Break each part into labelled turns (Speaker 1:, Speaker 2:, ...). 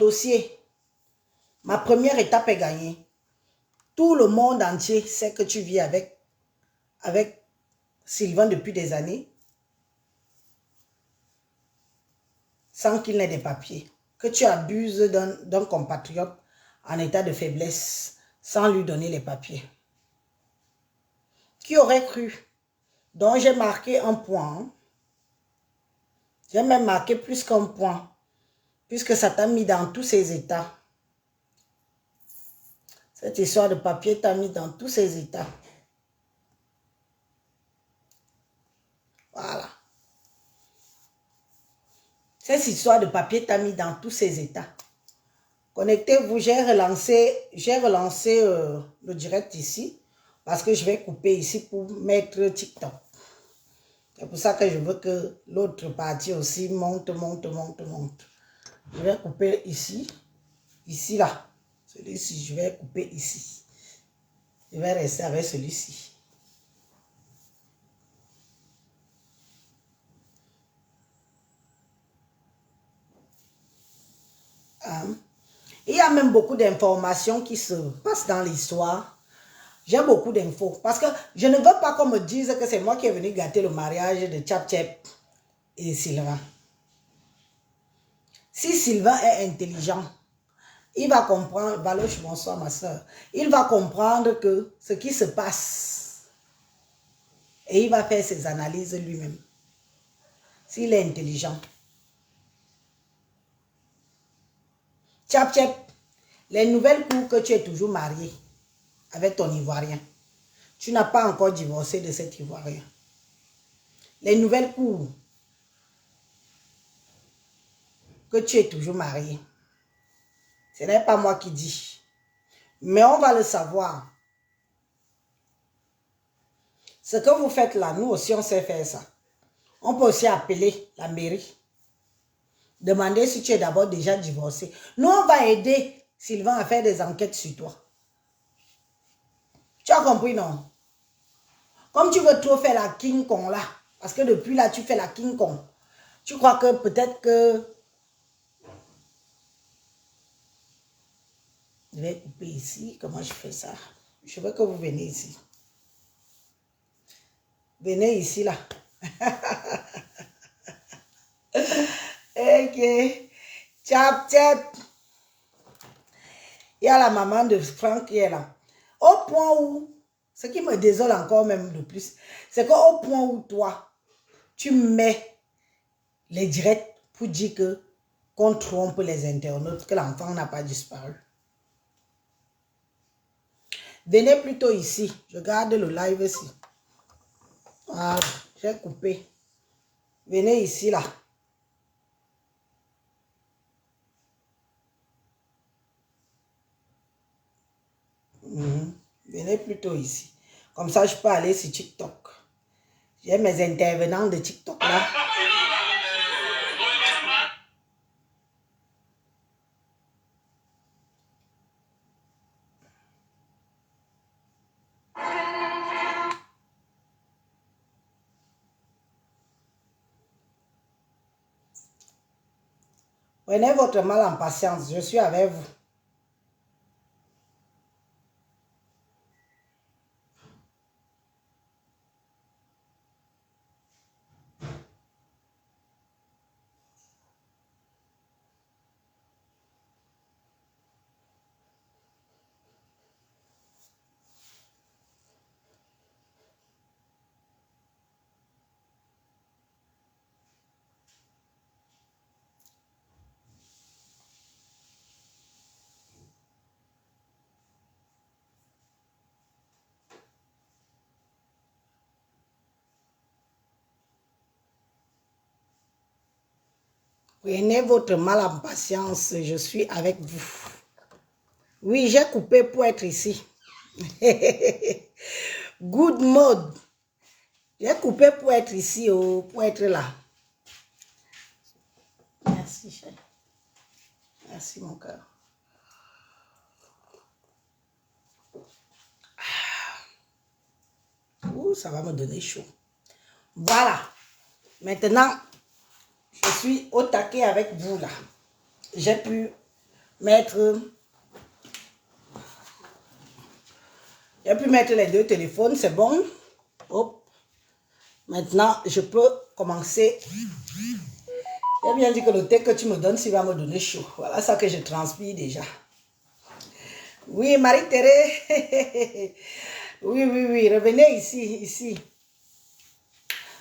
Speaker 1: dossier. Ma première étape est gagnée. Tout le monde entier sait que tu vis avec Sylvain depuis des années, sans qu'il n'ait des papiers. Que tu abuses d'un compatriote en état de faiblesse, sans lui donner les papiers. Qui aurait cru? Donc j'ai marqué un point. J'ai même marqué plus qu'un point, puisque ça t'a mis dans tous ces états. Cette histoire de papier t'a mis dans tous ces états. Voilà. Cette histoire de papier t'a mis dans tous ces états. Connectez-vous, j'ai relancé le direct ici, parce que je vais couper ici pour mettre TikTok. C'est pour ça que je veux que l'autre partie aussi monte. Je vais couper ici, là. Celui-ci, je vais couper ici. Je vais rester avec celui-ci. Il y a même beaucoup d'informations qui se passent dans l'histoire. J'ai beaucoup d'infos. Parce que je ne veux pas qu'on me dise que c'est moi qui est venu gâter le mariage de Tchap et Sylvain. Si Sylvain est intelligent, il va comprendre, Valoche, bonsoir ma soeur, il va comprendre que ce qui se passe, et il va faire ses analyses lui-même. S'il est intelligent. Tchap, les nouvelles cours que tu es toujours marié avec ton Ivoirien. Tu n'as pas encore divorcé de cet Ivoirien. Les nouvelles cours que tu es toujours marié. Ce n'est pas moi qui dis. Mais on va le savoir. Ce que vous faites là, nous aussi on sait faire ça. On peut aussi appeler la mairie. Demander si tu es d'abord déjà divorcé. Nous, on va aider Sylvain à faire des enquêtes sur toi. Tu as compris, non? Comme tu veux trop faire la King Kong là, parce que depuis là, tu fais la King Kong. Tu crois que peut-être que... Je vais couper ici. Comment je fais ça? Je veux que vous veniez ici. Venez ici là. Ok. Tchap, tchap. Il y a la maman de Franck qui est là. Au point où, ce qui me désole encore même de plus, c'est qu'au point où toi, tu mets les directs pour dire que qu'on trompe les internautes, que l'enfant n'a pas disparu. Venez plutôt ici. Je garde le live ici. Voilà, j'ai coupé. Venez ici là. Venez plutôt ici. Comme ça, je peux aller sur TikTok. J'ai mes intervenants de TikTok là. Prenez votre mal en patience. Je suis avec vous. Prenez votre mal en patience, je suis avec vous. Oui, j'ai coupé pour être ici. Good mode. J'ai coupé pour être ici, oh, pour être là. Merci, chérie. Merci, mon cœur. Ouh, ça va me donner chaud. Voilà. Maintenant, je suis au taquet avec vous, là. J'ai pu mettre... J'ai pu mettre les deux téléphones, c'est bon. Hop. Maintenant, je peux commencer. J'ai bien dit que le thé que tu me donnes, il va me donner chaud. Voilà ça que je transpire déjà. Oui, Marie-Thérèse. Oui, oui, oui. Revenez ici.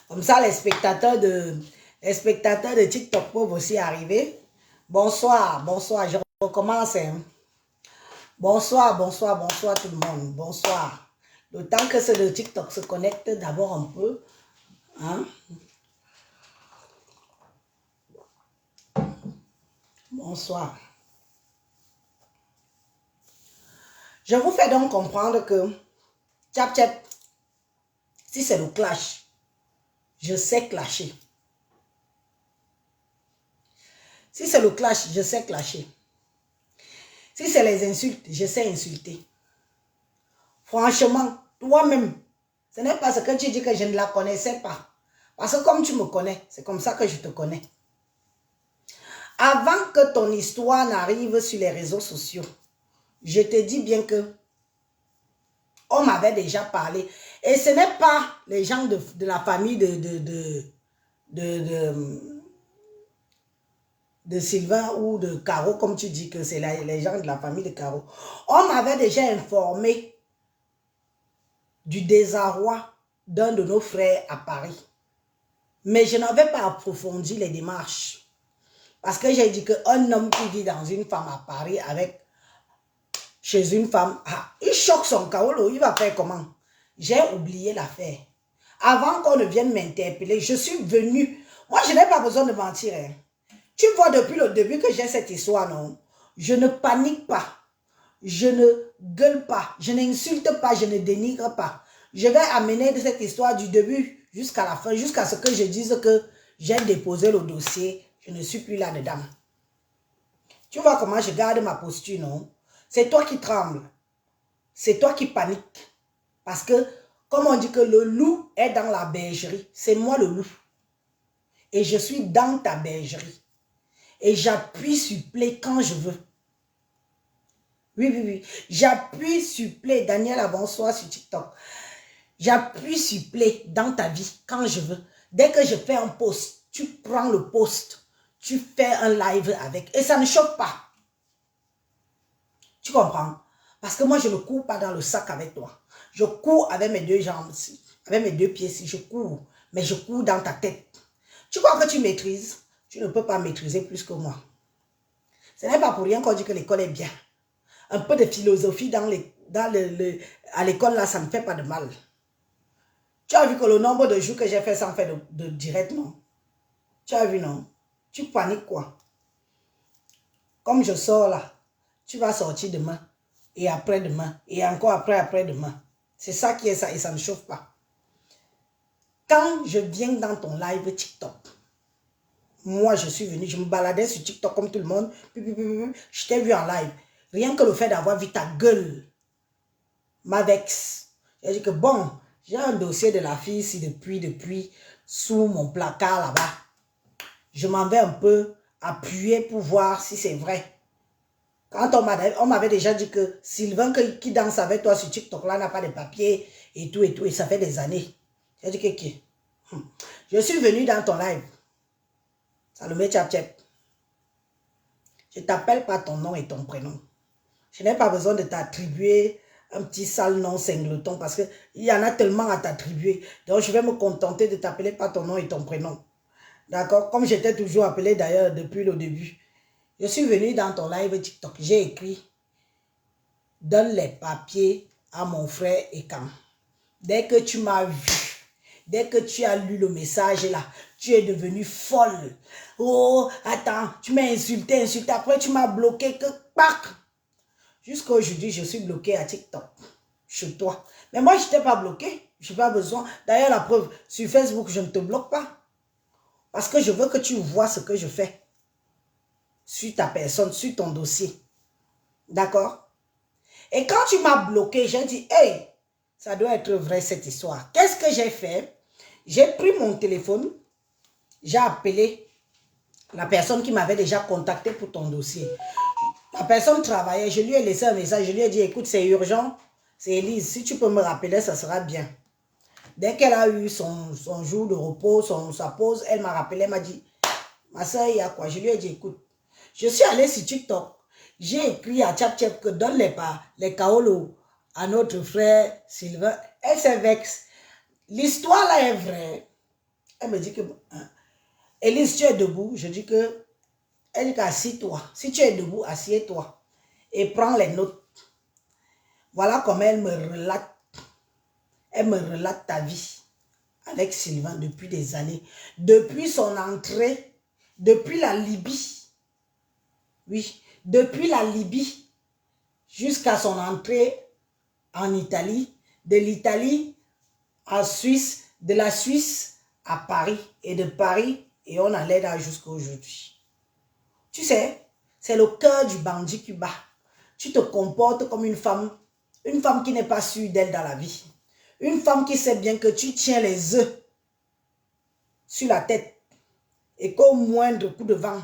Speaker 1: Comme ça, les spectateurs de TikTok peuvent aussi arriver. Bonsoir, je recommence. Hein. Bonsoir tout le monde. Bonsoir. Le temps que ceux de TikTok se connectent d'abord un peu. Hein? Bonsoir. Je vous fais donc comprendre que tchap tchap, si c'est le clash, je sais clasher. Si c'est le clash, je sais clasher. Si c'est les insultes, je sais insulter. Franchement, toi-même, ce n'est pas ce que tu dis que je ne la connaissais pas. Parce que comme tu me connais, c'est comme ça que je te connais. Avant que ton histoire n'arrive sur les réseaux sociaux, je te dis bien que on m'avait déjà parlé. Et ce n'est pas les gens de la famille de Sylvain ou de Caro, comme tu dis que c'est les gens de la famille de Caro. On m'avait déjà informé du désarroi d'un de nos frères à Paris. Mais je n'avais pas approfondi les démarches. Parce que j'ai dit qu'un homme qui vit dans une femme à Paris chez une femme, il choque son Kaolo, il va faire comment? J'ai oublié l'affaire. Avant qu'on ne vienne m'interpeller, je suis venue. Moi, je n'ai pas besoin de mentir. Hein. Tu vois depuis le début que j'ai cette histoire, non? Je ne panique pas. Je ne gueule pas. Je n'insulte pas. Je ne dénigre pas. Je vais amener cette histoire du début jusqu'à la fin, jusqu'à ce que je dise que j'ai déposé le dossier. Je ne suis plus là-dedans. Tu vois comment je garde ma posture, non? C'est toi qui trembles. C'est toi qui paniques. Parce que, comme on dit que le loup est dans la bergerie, c'est moi le loup. Et je suis dans ta bergerie. Et j'appuie sur play quand je veux. Oui, oui, oui. J'appuie sur play. Daniel, bonsoir sur TikTok. J'appuie sur play dans ta vie quand je veux. Dès que je fais un post, tu prends le post. Tu fais un live avec. Et ça ne choque pas. Tu comprends? Parce que moi, je ne cours pas dans le sac avec toi. Je cours avec mes deux jambes, avec mes deux pieds, si je cours. Mais je cours dans ta tête. Tu crois que tu maîtrises? Tu ne peux pas maîtriser plus que moi. Ce n'est pas pour rien qu'on dit que l'école est bien. Un peu de philosophie à l'école, là, ça ne fait pas de mal. Tu as vu que le nombre de jours que j'ai fait sans faire de direct, non? Tu as vu, non? Tu paniques quoi? Comme je sors là, tu vas sortir demain, et après-demain, et encore après-demain. C'est ça qui est ça, et ça ne chauffe pas. Quand je viens dans ton live TikTok, moi je suis venu, je me baladais sur TikTok comme tout le monde, je t'ai vu en live. Rien que le fait d'avoir vu ta gueule m'avexe. J'ai dit que bon, j'ai un dossier de la fille ici depuis sous mon placard là-bas. Je m'en vais un peu appuyer pour voir si c'est vrai. Quand on m'avait déjà dit que Sylvain qui danse avec toi sur TikTok là n'a pas de papier et tout, et ça fait des années. J'ai dit que qui? Je suis venu dans ton live. Salomé Tchap Tchap. Je t'appelle pas ton nom et ton prénom. Je n'ai pas besoin de t'attribuer un petit sale nom singleton parce qu'il y en a tellement à t'attribuer. Donc, je vais me contenter de t'appeler par ton nom et ton prénom. D'accord? Comme j'étais toujours appelé d'ailleurs depuis le début. Je suis venu dans ton live TikTok. J'ai écrit « Donne les papiers à mon frère Ekam ». Dès que tu m'as vu, dès que tu as lu le message là, tu es devenue folle. Oh, attends, tu m'as insulté. Après, tu m'as bloqué. Pac! Jusqu'à aujourd'hui, je suis bloqué à TikTok. Chez toi. Mais moi, je ne t'ai pas bloqué. Je n'ai pas besoin. D'ailleurs, la preuve, sur Facebook, je ne te bloque pas. Parce que je veux que tu vois ce que je fais. Sur ta personne, sur ton dossier. D'accord? Et quand tu m'as bloqué, j'ai dit, hey, ça doit être vrai cette histoire. Qu'est-ce que j'ai fait? J'ai pris mon téléphone. J'ai appelé la personne qui m'avait déjà contacté pour ton dossier. La personne travaillait, je lui ai laissé un message, je lui ai dit, écoute, c'est urgent, c'est Elise, si tu peux me rappeler, ça sera bien. Dès qu'elle a eu son jour de repos, sa pause, elle m'a rappelé, elle m'a dit, ma soeur, il y a quoi? Je lui ai dit, écoute, je suis allée sur TikTok, j'ai écrit à Tchap que donne les kaolos à notre frère Sylvain. Elle s'est vexée. L'histoire là est vraie. Elle me dit que, hein, Elise, tu es debout. Je dis que, elle dit qu'assis-toi. Si tu es debout, assieds-toi. Et prends les notes. Voilà comment elle me relate. Elle me relate ta vie avec Sylvain depuis des années. Depuis son entrée, depuis la Libye. Oui, depuis la Libye jusqu'à son entrée en Italie. De l'Italie en Suisse, de la Suisse à Paris. Et de Paris, et on allait là jusqu'à aujourd'hui. Tu sais, c'est le cœur du bandit qui bat. Tu te comportes comme une femme qui n'est pas sûre d'elle dans la vie. Une femme qui sait bien que tu tiens les œufs sur la tête et qu'au moindre coup de vent,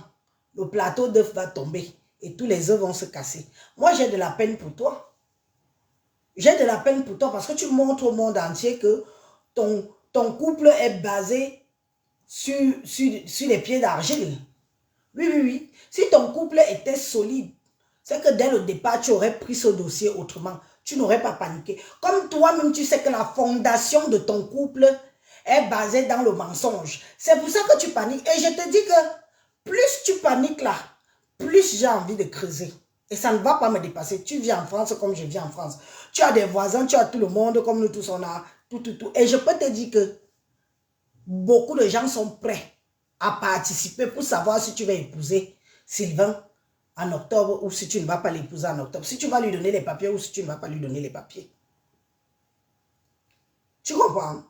Speaker 1: le plateau d'œufs va tomber et tous les œufs vont se casser. Moi, j'ai de la peine pour toi. J'ai de la peine pour toi parce que tu montres au monde entier que ton couple est basé sur les pieds d'argile. Oui, oui, oui. Si ton couple était solide, c'est que dès le départ, tu aurais pris ce dossier autrement. Tu n'aurais pas paniqué. Comme toi-même, tu sais que la fondation de ton couple est basée dans le mensonge. C'est pour ça que tu paniques. Et je te dis que plus tu paniques là, plus j'ai envie de creuser. Et ça ne va pas me dépasser. Tu vis en France comme je vis en France. Tu as des voisins, tu as tout le monde comme nous tous, on a tout. Et je peux te dire que beaucoup de gens sont prêts à participer pour savoir si tu vas épouser Sylvain en octobre ou si tu ne vas pas l'épouser en octobre. Si tu vas lui donner les papiers ou si tu ne vas pas lui donner les papiers. Tu comprends?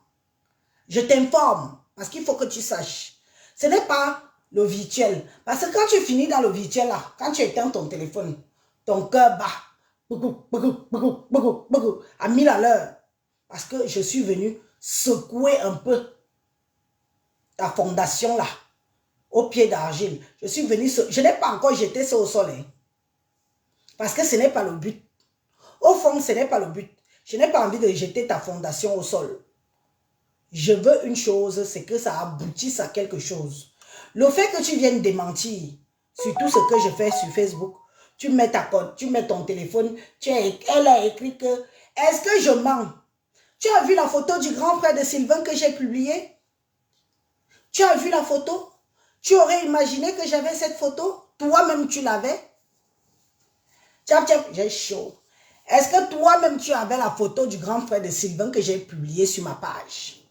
Speaker 1: Je t'informe parce qu'il faut que tu saches. Ce n'est pas le virtuel. Parce que quand tu finis dans le virtuel là, quand tu éteins ton téléphone, ton cœur bat à 1000 à l'heure. Parce que je suis venu secouer un peu ta fondation là, au pied d'argile. Je suis venu, je n'ai pas encore jeté ça au sol. Hein, parce que ce n'est pas le but. Au fond, ce n'est pas le but. Je n'ai pas envie de jeter ta fondation au sol. Je veux une chose, c'est que ça aboutisse à quelque chose. Le fait que tu viennes démentir sur tout ce que je fais sur Facebook, tu mets ton téléphone, elle a écrit que, est-ce que je mens? Tu as vu la photo du grand frère de Sylvain que j'ai publiée? Tu as vu la photo? Tu aurais imaginé que j'avais cette photo? Toi-même, tu l'avais? Tchap, j'ai chaud. Est-ce que toi-même, tu avais la photo du grand frère de Sylvain que j'ai publiée sur ma page?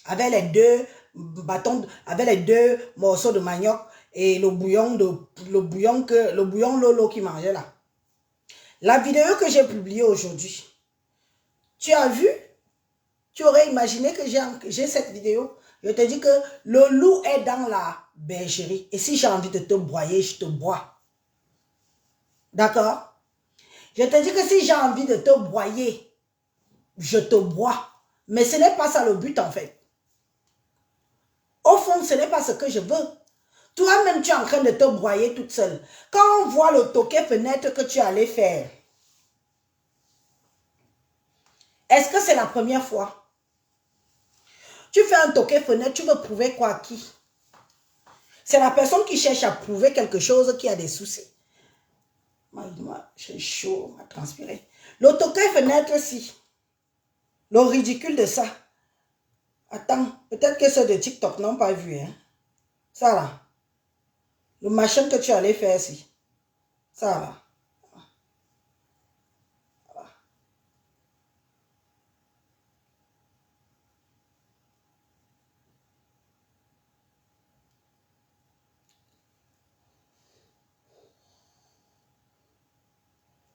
Speaker 1: Avec les deux bâtons, avec les deux morceaux de manioc et le bouillon Lolo qui mangeait là. La vidéo que j'ai publiée aujourd'hui, tu as vu? Tu aurais imaginé que j'ai cette vidéo? Je te dis que le loup est dans la bergerie. Et si j'ai envie de te broyer, je te broie. D'accord? Je te dis que si j'ai envie de te broyer, je te broie. Mais ce n'est pas ça le but en fait. Au fond, ce n'est pas ce que je veux. Toi-même, tu es en train de te broyer toute seule. Quand on voit le toquet fenêtre que tu allais faire, est-ce que c'est la première fois? Tu fais un toquet fenêtre, tu veux prouver quoi à qui? C'est la personne qui cherche à prouver quelque chose qui a des soucis. Moi, j'ai chaud à transpirer. Le toquet fenêtre, si. Le ridicule de ça. Attends, peut-être que ceux de TikTok n'ont pas vu. Hein? Ça là. Le machin que tu allais faire ici. Ça là.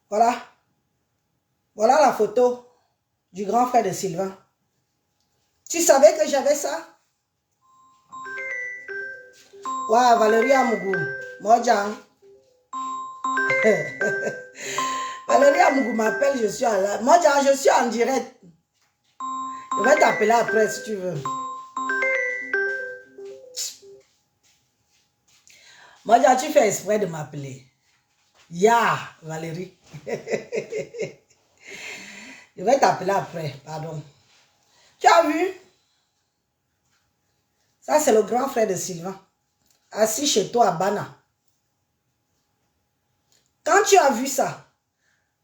Speaker 1: Voilà. Voilà la photo du grand frère de Sylvain. Tu savais que j'avais ça? Ouais, Valérie Amougou. Mojan. Valérie Amougou m'appelle, je suis en live. Mojan, je suis en direct. Je vais t'appeler après si tu veux. Mojan, tu fais exprès de m'appeler. Ya, Valérie. Je vais t'appeler après, pardon. Tu as vu? Ça, c'est le grand frère de Sylvain. Assis chez toi à Bana. Quand tu as vu ça,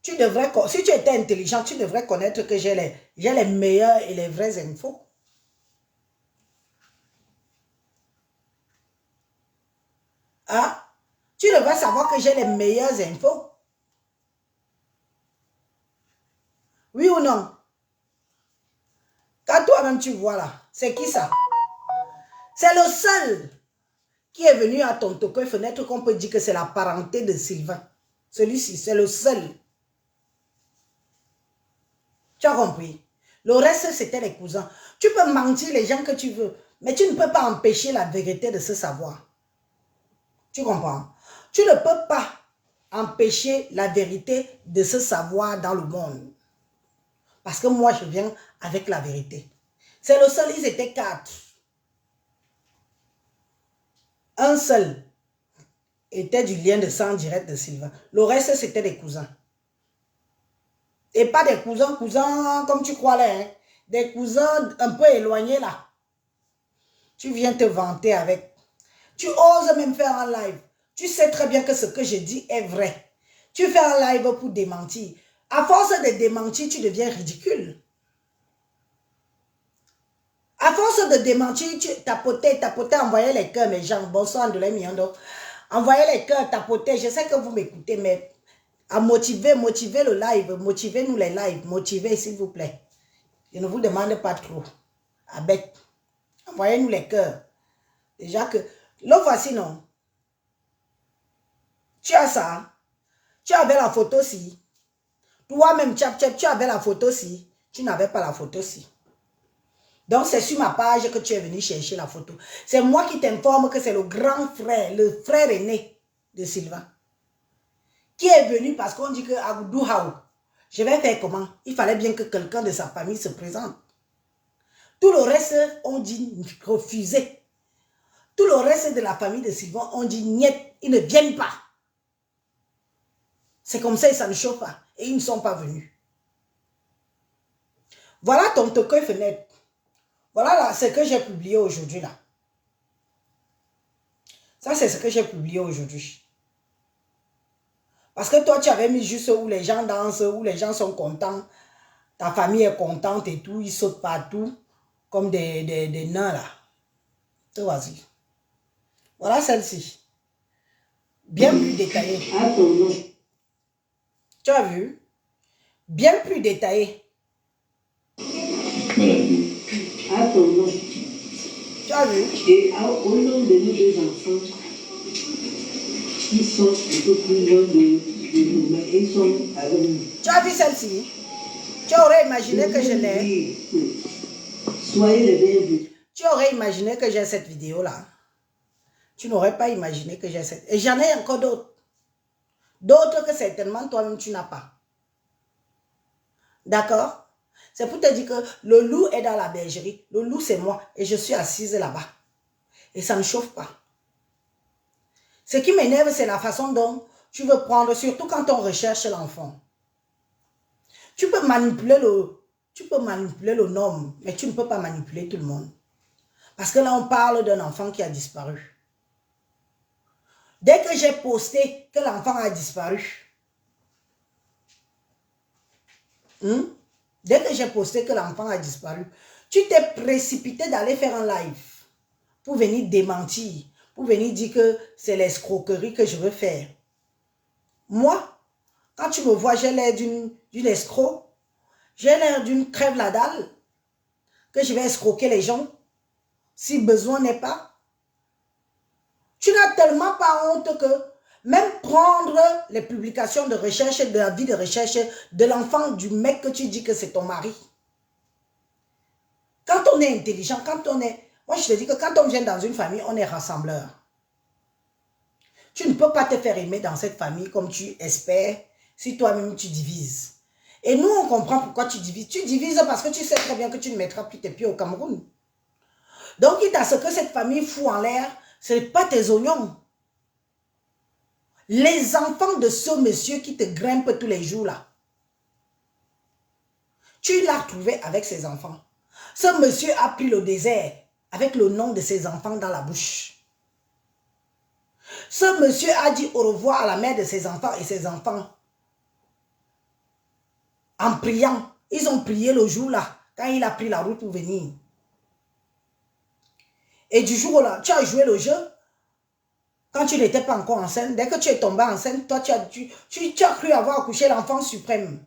Speaker 1: tu devrais, si tu étais intelligent, tu devrais connaître que j'ai les meilleures et les vraies infos. Hein? Tu devrais savoir que j'ai les meilleures infos. Oui ou non? Quand toi-même tu vois là, c'est qui ça? C'est le seul qui est venu à ton token fenêtre qu'on peut dire que c'est la parenté de Sylvain. Celui-ci, c'est le seul. Tu as compris? Le reste, c'était les cousins. Tu peux mentir les gens que tu veux, mais tu ne peux pas empêcher la vérité de se savoir. Tu comprends? Tu ne peux pas empêcher la vérité de se savoir dans le monde. Parce que moi, je viens avec la vérité. C'est le seul, ils étaient 4. Un seul était du lien de sang direct de Sylvain. Le reste, c'était des cousins. Et pas des cousins comme tu crois là. Hein? Des cousins un peu éloignés là. Tu viens te vanter avec. Tu oses même faire un live. Tu sais très bien que ce que je dis est vrai. Tu fais un live pour démentir. À force de démentir, tu deviens ridicule. À force de démentir, tu tapotais, envoyais les cœurs, mes gens. Bonsoir, Andolé Miondo. Envoyez les cœurs, tapoter. Je sais que vous m'écoutez, mais à motiver le live. Motivez-nous les lives. Motivez, s'il vous plaît. Je ne vous demande pas trop. Avec. Envoyez-nous les cœurs. Déjà que... Le voici, non? Tu as ça. Tu avais la photo si. Toi-même, tu avais la photo si. Tu n'avais pas la photo si. Donc, c'est sur ma page que tu es venu chercher la photo. C'est moi qui t'informe que c'est le grand frère, le frère aîné de Sylvain, qui est venu parce qu'on dit que Agoudou Haou, je vais faire comment? Il fallait bien que quelqu'un de sa famille se présente. Tout le reste, on dit refusé. Tout le reste de la famille de Sylvain, on dit niet, ils ne viennent pas. C'est comme ça, ça ne chauffe pas. Et ils ne sont pas venus. Voilà ton token fenêtre. Voilà là, ce que j'ai publié aujourd'hui là. Ça, c'est ce que j'ai publié aujourd'hui. Parce que toi, tu avais mis juste où les gens dansent, où les gens sont contents. Ta famille est contente et tout. Ils sautent partout comme des nains là. Te voici. Voilà celle-ci. Bien plus détaillée. Tu as vu? Bien plus détaillée. Tu as vu?
Speaker 2: Et au nom de nos deux enfants, ils sont un peu plus loin de nous, mais ils sont avec nous.
Speaker 1: Tu as vu celle-ci? Tu aurais imaginé que je l'ai.
Speaker 2: Soyez les bienvenus.
Speaker 1: Tu aurais imaginé que j'ai cette vidéo-là. Tu n'aurais pas imaginé que j'ai cette... Et j'en ai encore d'autres. D'autres que certainement toi-même tu n'as pas. D'accord? C'est pour te dire que le loup est dans la bergerie. Le loup, c'est moi. Et je suis assise là-bas. Et ça ne chauffe pas. Ce qui m'énerve, c'est la façon dont tu veux prendre, surtout quand on recherche l'enfant. Tu peux manipuler le nom, mais tu ne peux pas manipuler tout le monde. Parce que là, on parle d'un enfant qui a disparu. Dès que j'ai posté que l'enfant a disparu, dès que j'ai posté que l'enfant a disparu, tu t'es précipité d'aller faire un live pour venir démentir, pour venir dire que c'est l'escroquerie que je veux faire. Moi, quand tu me vois, j'ai l'air d'une escroc, j'ai l'air d'une crève la dalle, que je vais escroquer les gens, si besoin n'est pas. Tu n'as tellement pas honte que même prendre les publications de recherche, de la vie de recherche de l'enfant du mec que tu dis que c'est ton mari. Quand on est intelligent, quand on est... Moi, je te dis que quand on vient dans une famille, on est rassembleur. Tu ne peux pas te faire aimer dans cette famille comme tu espères si toi-même tu divises. Et nous, on comprend pourquoi tu divises. Tu divises parce que tu sais très bien que tu ne mettras plus tes pieds au Cameroun. Donc, quitte à ce que cette famille fout en l'air, ce n'est pas tes oignons. Les enfants de ce monsieur qui te grimpe tous les jours là. Tu l'as trouvé avec ses enfants. Ce monsieur a pris le désert avec le nom de ses enfants dans la bouche. Ce monsieur a dit au revoir à la mère de ses enfants et ses enfants. En priant. Ils ont prié le jour là, quand il a pris la route pour venir. Et du jour là, tu as joué le jeu. Quand tu n'étais pas encore enceinte, dès que tu es tombée enceinte, toi, tu as cru avoir accouché l'enfant suprême.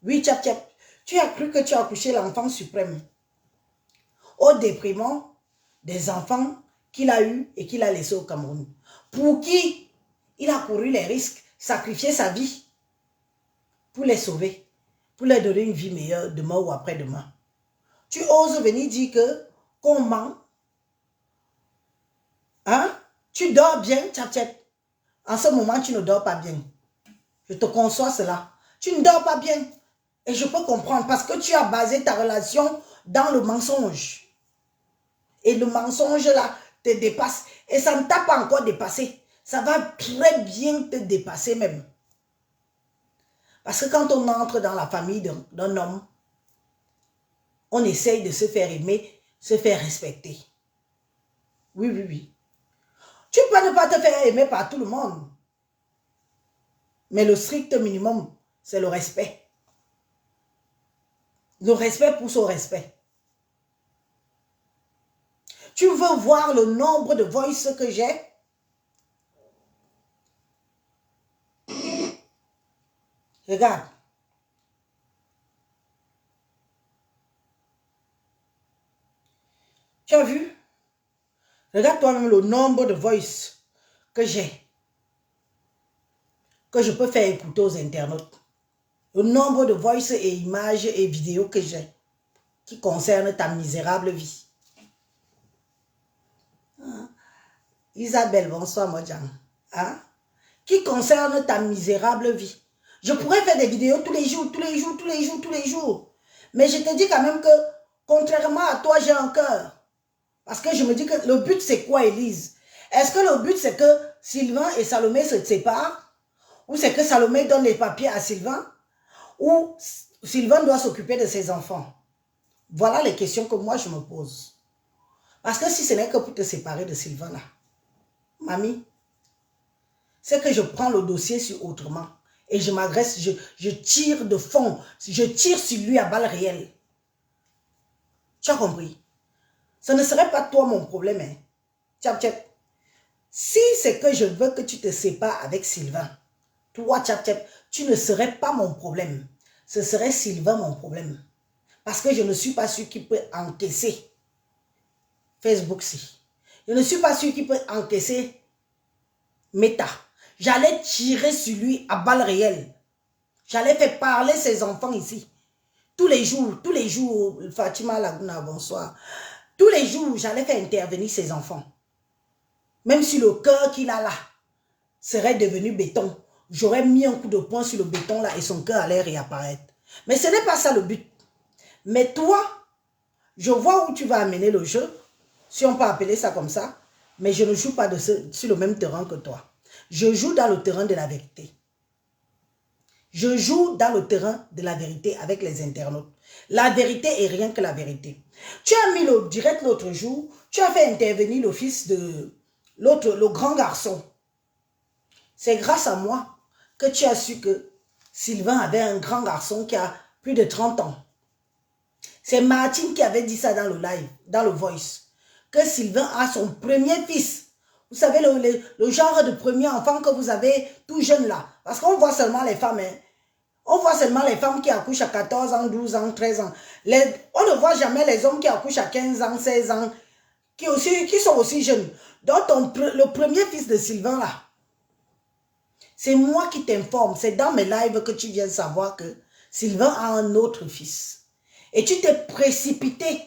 Speaker 1: Oui, tu as cru que tu as accouché l'enfant suprême. Au déprimant des enfants qu'il a eus et qu'il a laissés au Cameroun. Pour qui il a couru les risques, sacrifié sa vie pour les sauver, pour leur donner une vie meilleure demain ou après-demain. Tu oses venir dire que qu'on ment. Hein? Tu dors bien, en ce moment, tu ne dors pas bien. Je te conçois cela. Tu ne dors pas bien. Et je peux comprendre parce que tu as basé ta relation dans le mensonge. Et le mensonge là te dépasse. Et ça ne t'a pas encore dépassé. Ça va très bien te dépasser même. Parce que quand on entre dans la famille d'un homme, on essaye de se faire aimer, se faire respecter. Oui, oui, oui. Tu peux ne pas te faire aimer par tout le monde. Mais le strict minimum, c'est le respect. Le respect pousse au respect. Tu veux voir le nombre de voices que j'ai? Regarde. Tu as vu? Regarde toi-même le nombre de voices que j'ai. Que je peux faire écouter aux internautes. Le nombre de voices et images et vidéos que j'ai. Qui concernent ta misérable vie. Isabelle, bonsoir Modjan. Hein? Qui concerne ta misérable vie. Je pourrais faire des vidéos tous les jours, tous les jours, tous les jours, tous les jours. Mais je te dis quand même que, contrairement à toi, j'ai un cœur. Parce que je me dis que le but, c'est quoi, Élise? Est-ce que le but, c'est que Sylvain et Salomé se séparent? Ou c'est que Salomé donne les papiers à Sylvain? Ou Sylvain doit s'occuper de ses enfants? Voilà les questions que moi, je me pose. Parce que si ce n'est que pour te séparer de Sylvain, là, mamie, c'est que je prends le dossier sur autrement. Et je m'agresse, je tire de fond. Je tire sur lui à balles réelles. Tu as compris? Ce ne serait pas toi mon problème. Hein? Tchap, tchap. Si c'est que je veux que tu te sépares avec Sylvain, toi, tchap, tchap, tu ne serais pas mon problème. Ce serait Sylvain mon problème. Parce que je ne suis pas sûr qu'il peut encaisser Facebook-ci. Je ne suis pas sûr qu'il peut encaisser Meta. J'allais tirer sur lui à balles réelles. J'allais faire parler ses enfants ici. Tous les jours, Fatima Laguna, bonsoir. Tous les jours, j'allais faire intervenir ses enfants. Même si le cœur qu'il a là serait devenu béton, j'aurais mis un coup de poing sur le béton là et son cœur allait réapparaître. Mais ce n'est pas ça le but. Mais toi, je vois où tu vas amener le jeu, si on peut appeler ça comme ça, mais je ne joue pas sur le même terrain que toi. Je joue dans le terrain de la vérité. Je joue dans le terrain de la vérité avec les internautes. La vérité est rien que la vérité. Tu as mis le direct l'autre jour, tu as fait intervenir le fils de l'autre, le grand garçon. C'est grâce à moi que tu as su que Sylvain avait un grand garçon qui a plus de 30 ans. C'est Martine qui avait dit ça dans le live, dans le voice, que Sylvain a son premier fils. Vous savez, le genre de premier enfant que vous avez tout jeune là. Parce qu'on voit seulement les femmes. Hein. On voit seulement les femmes qui accouchent à 14 ans, 12 ans, 13 ans. On ne voit jamais les hommes qui accouchent à 15 ans, 16 ans, qui sont aussi jeunes. Donc, le premier fils de Sylvain là, c'est moi qui t'informe. C'est dans mes lives que tu viens de savoir que Sylvain a un autre fils. Et tu t'es précipité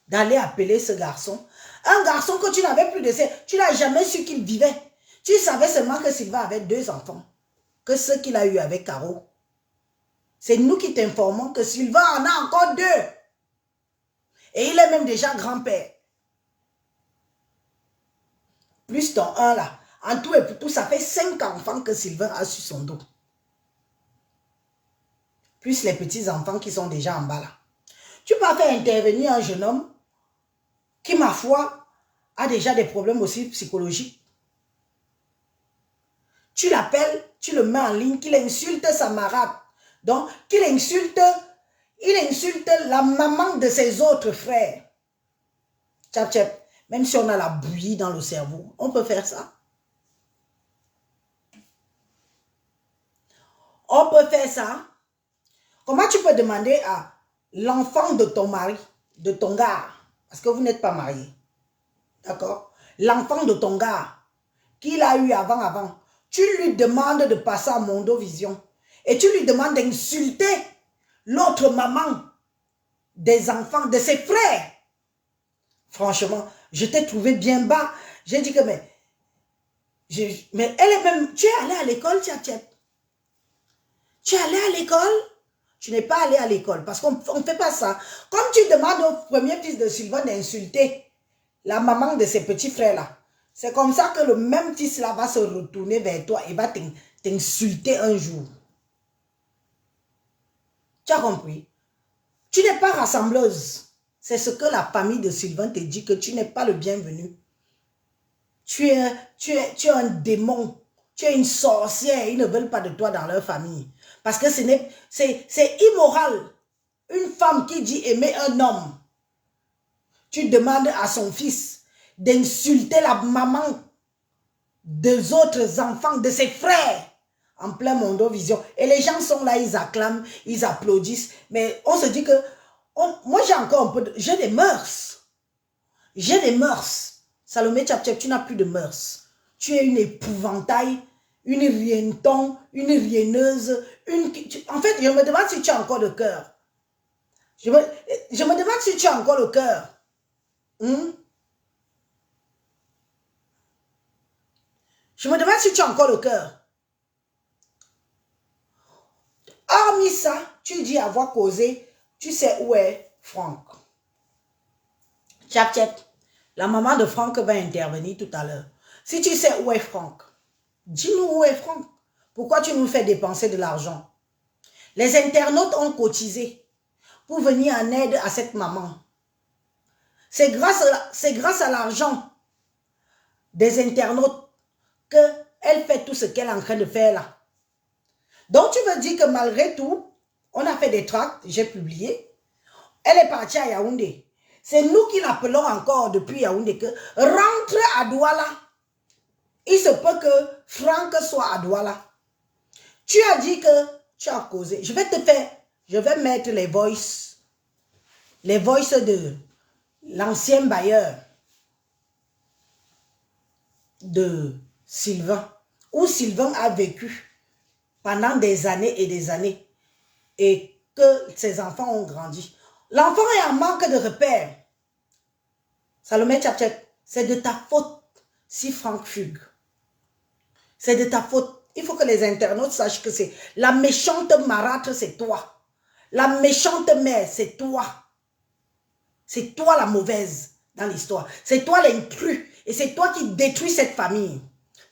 Speaker 1: d'aller appeler ce garçon. Un garçon que tu n'avais plus de ses... Tu n'as jamais su qu'il vivait. Tu savais seulement que Sylvain avait 2 enfants. Que ceux qu'il a eu avec Caro. C'est nous qui t'informons que Sylvain en a encore 2. Et il est même déjà grand-père. plus ton 1 là. En tout et pour tout, ça fait 5 enfants que Sylvain a sur son dos. Plus les petits enfants qui sont déjà en bas là. Tu peux faire intervenir un jeune homme qui, ma foi, a déjà des problèmes aussi psychologiques. Tu l'appelles, tu le mets en ligne, qu'il insulte sa marade. Donc, il insulte la maman de ses autres frères. Tchap, tchap. Même si on a la bouillie dans le cerveau, on peut faire ça. On peut faire ça. Comment tu peux demander à l'enfant de ton mari, de ton gars, parce que vous n'êtes pas mariés, d'accord? L'enfant de ton gars, qu'il a eu avant, tu lui demandes de passer à Mondovision et tu lui demandes d'insulter l'autre maman des enfants, de ses frères. Franchement, je t'ai trouvé bien bas. J'ai dit que, mais elle est même, tu es allé à l'école, Tchap Tchap. Tu es allé à l'école? Tu n'es pas allé à l'école parce qu'on ne fait pas ça. Comme tu demandes au premier fils de Sylvain d'insulter la maman de ses petits frères-là, c'est comme ça que le même fils-là va se retourner vers toi et va t'insulter un jour. Tu as compris? Tu n'es pas rassembleuse. C'est ce que la famille de Sylvain te dit, que tu n'es pas le bienvenu. Tu es un démon. Tu es une sorcière. Ils ne veulent pas de toi dans leur famille. Parce que c'est immoral. Une femme qui dit aimer un homme. Tu demandes à son fils d'insulter la maman des autres enfants, de ses frères, en plein Mondovision. Et les gens sont là, ils acclament, ils applaudissent. Mais on se dit que, moi j'ai encore un peu, j'ai des mœurs. J'ai des mœurs. Salomé Tchap Tchap, tu n'as plus de mœurs. Tu es une épouvantail, une rienton, une rieneuse. En fait, je me demande si tu as encore le cœur. Je me demande si tu as encore le cœur. Je me demande si tu as encore le cœur. Hormis ça, tu dis avoir causé, tu sais où est Franck. Tchap Tchap, la maman de Franck va intervenir tout à l'heure. Si tu sais où est Franck, dis-nous où est Franck. Pourquoi tu nous fais dépenser de l'argent? Les internautes ont cotisé pour venir en aide à cette maman. C'est grâce à l'argent des internautes qu'elle fait tout ce qu'elle est en train de faire là. Donc tu veux dire que malgré tout, on a fait des tracts, j'ai publié. Elle est partie à Yaoundé. C'est nous qui l'appelons encore depuis Yaoundé que rentre à Douala. Il se peut que Franck soit à Douala. Tu as dit que tu as causé. Je vais mettre les voices de l'ancien bailleur de Sylvain, où Sylvain a vécu pendant des années et que ses enfants ont grandi. L'enfant est en manque de repères. Salomé Tchap Tchap, c'est de ta faute si Franck fugue. C'est de ta faute. Il faut que les internautes sachent que c'est la méchante marâtre, c'est toi. La méchante mère, c'est toi. C'est toi la mauvaise dans l'histoire. C'est toi l'intrus. Et c'est toi qui détruis cette famille.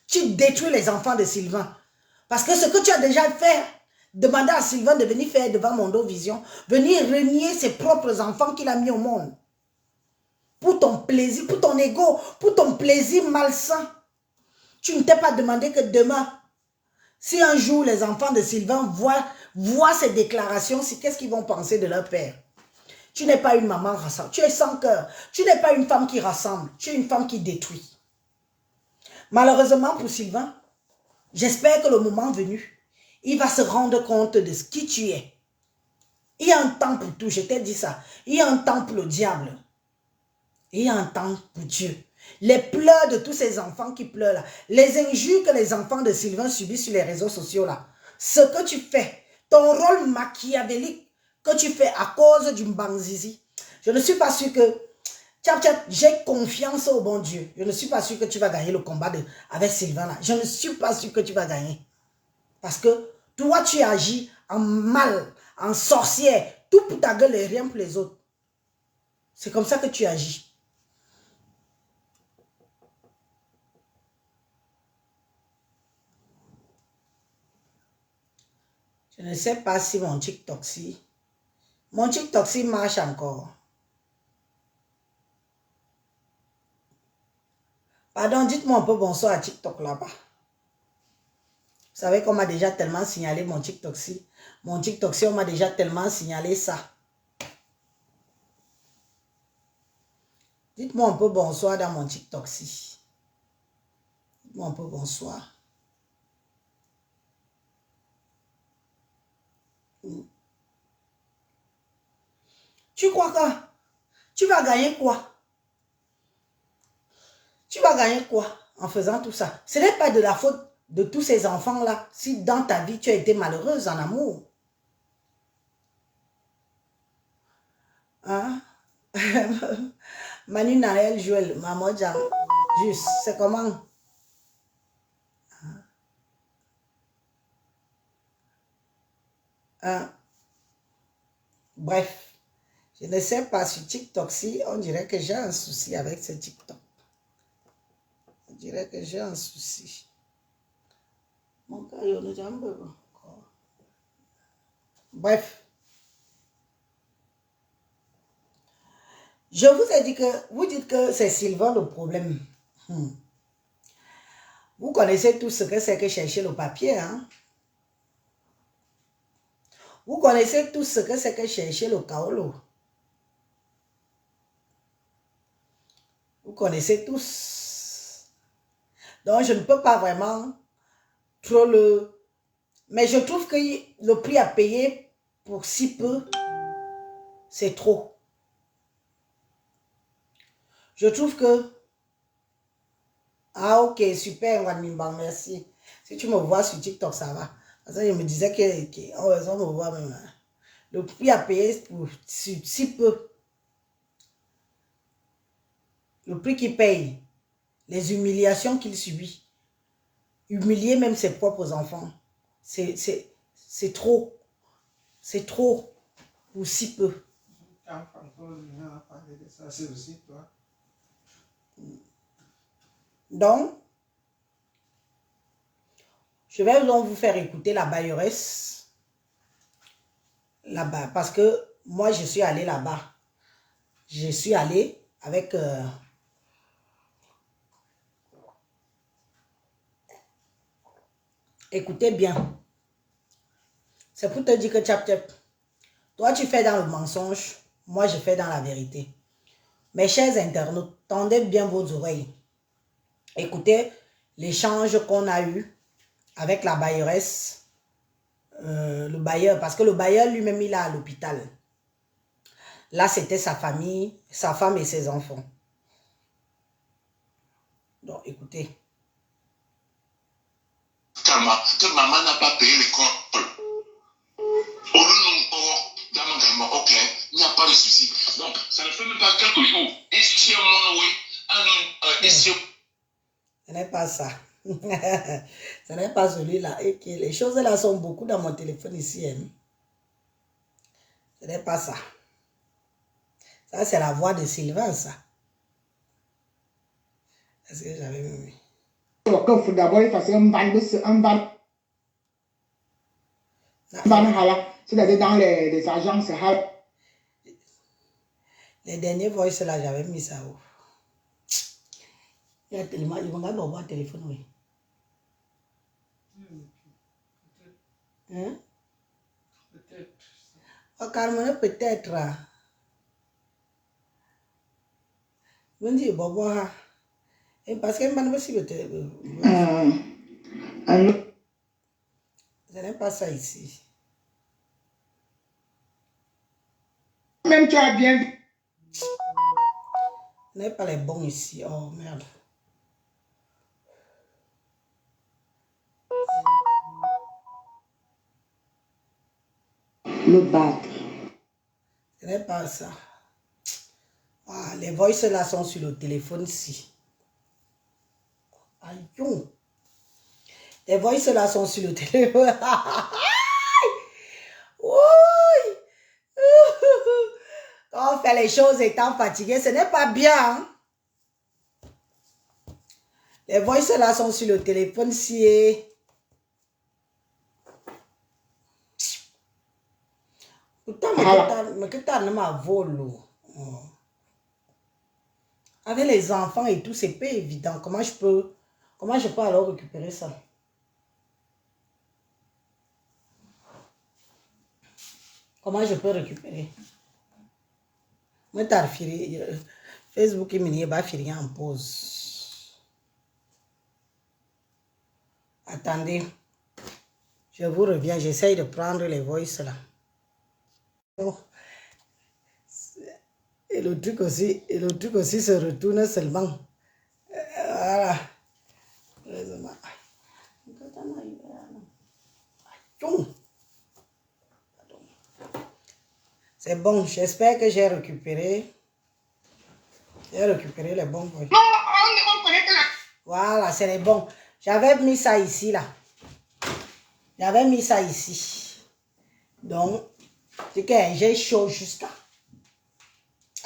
Speaker 1: Tu détruis les enfants de Sylvain. Parce que ce que tu as déjà fait, demander à Sylvain de venir faire devant Mondovision, venir renier ses propres enfants qu'il a mis au monde. Pour ton plaisir, pour ton ego, pour ton plaisir malsain. Tu ne t'es pas demandé que demain, si un jour les enfants de Sylvain voient ces déclarations, qu'est-ce qu'ils vont penser de leur père? Tu n'es pas une maman rassemble, tu es sans cœur. Tu n'es pas une femme qui rassemble, tu es une femme qui détruit. Malheureusement pour Sylvain, j'espère que le moment venu, il va se rendre compte de ce qui tu es. Il y a un temps pour tout, je t'ai dit ça. Il y a un temps pour le diable. Il y a un temps pour Dieu. Les pleurs de tous ces enfants qui pleurent là, les injures que les enfants de Sylvain subissent sur les réseaux sociaux là, ce que tu fais, ton rôle machiavélique que tu fais à cause du Mbanzizi, je ne suis pas sûr que, j'ai confiance au bon Dieu, je ne suis pas sûr que tu vas gagner le combat avec Sylvain là, je ne suis pas sûr que tu vas gagner, parce que toi tu agis en mal, en sorcière, tout pour ta gueule et rien pour les autres, c'est comme ça que tu agis. Je ne sais pas si mon TikTok marche encore. Pardon, dites-moi un peu bonsoir à TikTok là-bas. Vous savez qu'on m'a déjà tellement signalé mon TikTok. Mon TikTok, on m'a déjà tellement signalé ça. Dites-moi un peu bonsoir dans mon TikTok. Dites-moi un peu bonsoir. Tu crois que tu vas gagner quoi? Tu vas gagner quoi en faisant tout ça? Ce n'est pas de la faute de tous ces enfants-là si dans ta vie tu as été malheureuse en amour. Hein? Manu Naël Joël, Maman Jam, juste, c'est comment? Hein? Bref, je ne sais pas sur TikTok si on dirait que j'ai un souci avec ce TikTok. On dirait que j'ai un souci. Mon gars, il y a un peu. Bref. Je vous ai dit que, vous dites que c'est Sylvain le problème. Vous connaissez tout ce que c'est que chercher le papier, hein? Vous connaissez tout ce que c'est que chercher le kaolo. Vous connaissez tous. Donc, je ne peux pas vraiment trop le... Mais je trouve que le prix à payer pour si peu, c'est trop. Je trouve que... Ah, ok, super, Wanimba, merci. Si tu me vois sur TikTok, ça va. Parce que je me disais on me voit même. Le prix à payer pour si peu. Le prix qu'il paye. Les humiliations qu'il subit. Humilier même ses propres enfants. C'est trop. C'est trop pour si peu. Donc, je vais donc vous faire écouter la bailleresse là-bas. Parce que moi, je suis allée là-bas. Je suis allée avec... Écoutez bien. C'est pour te dire que toi, tu fais dans le mensonge. Moi, je fais dans la vérité. Mes chers internautes, tendez bien vos oreilles. Écoutez l'échange qu'on a eu avec la bailleresse, le bailleur, parce que le bailleur lui-même, il est à l'hôpital. Là, c'était sa famille, sa femme et ses enfants. Donc, écoutez.
Speaker 3: Que maman n'a pas payé l'école. Ok, il n'y a pas de souci. Donc, ça ne fait même pas quelques jours. Et sur moi, oui. Ah non,
Speaker 1: ce n'est pas ça. Ce n'est pas celui-là. Et que les choses là sont beaucoup dans mon téléphone ici. Hein. Ce n'est pas ça. Ça, c'est la voix de Sylvain, ça. Est-ce que j'avais mis?
Speaker 4: D'abord, il faut un ban. C'est-à-dire dans les agences.
Speaker 1: Les derniers voices là, j'avais mis ça où? Il y a tellement, il m'a pas voir téléphone, oui. Hein? Peut-être. Oh, Carmen, peut-être. Je dis, bon, parce que je ne sais pas ce n'est pas ça ici.
Speaker 4: Même tu as bien vu.
Speaker 1: Ce n'est pas les bons ici. Oh, merde.
Speaker 4: Le battre.
Speaker 1: Ce n'est pas ça. Ah, les voices là sont sur le téléphone ici. Aïe. Les voices là sont sur le téléphone. Oui. Quand on fait les choses étant fatigué, ce n'est pas bien. Hein? Les voices là sont sur le téléphone ici. Pourtant, mais que t'as ma vol. Avec les enfants et tout, c'est pas évident. Comment je peux alors récupérer ça? Comment je peux récupérer? Moi, t'as refilé. Facebook, il m'a refilé en pause. Attendez. Je vous reviens. J'essaye de prendre les voices là. Oh. Et le truc aussi se retourne seulement. Voilà. C'est bon, j'espère que j'ai récupéré. J'ai récupéré les bons voix.
Speaker 3: Non, on connaît que la...
Speaker 1: Voilà, c'est les bons. J'avais mis ça ici, là. J'avais mis ça ici. Donc, c'est que j'ai chaud jusqu'à.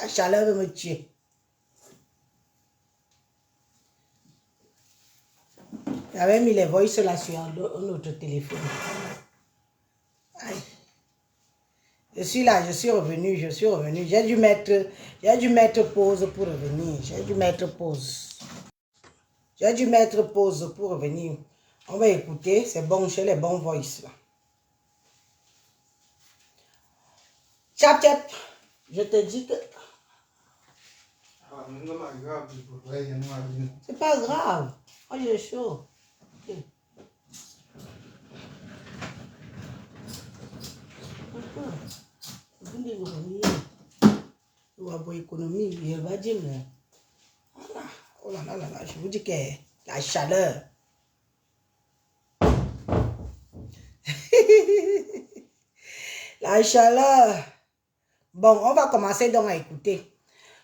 Speaker 1: La chaleur veut me tuer. J'avais mis les voices là sur notre téléphone. Aïe. Je suis là, je suis revenu. J'ai dû mettre pause pour revenir. J'ai dû mettre pause pour revenir. On va écouter, c'est bon, j'ai les bons voices là. Tchap, tchap. Je te dis que... C'est pas grave. Oh, j'ai chaud. Okay. Vous voulez revenir? Ou à bonne économie, il va dire, mais... Voilà. Oh là là là là, je vous dis que la chaleur. La chaleur. Bon, on va commencer donc à écouter.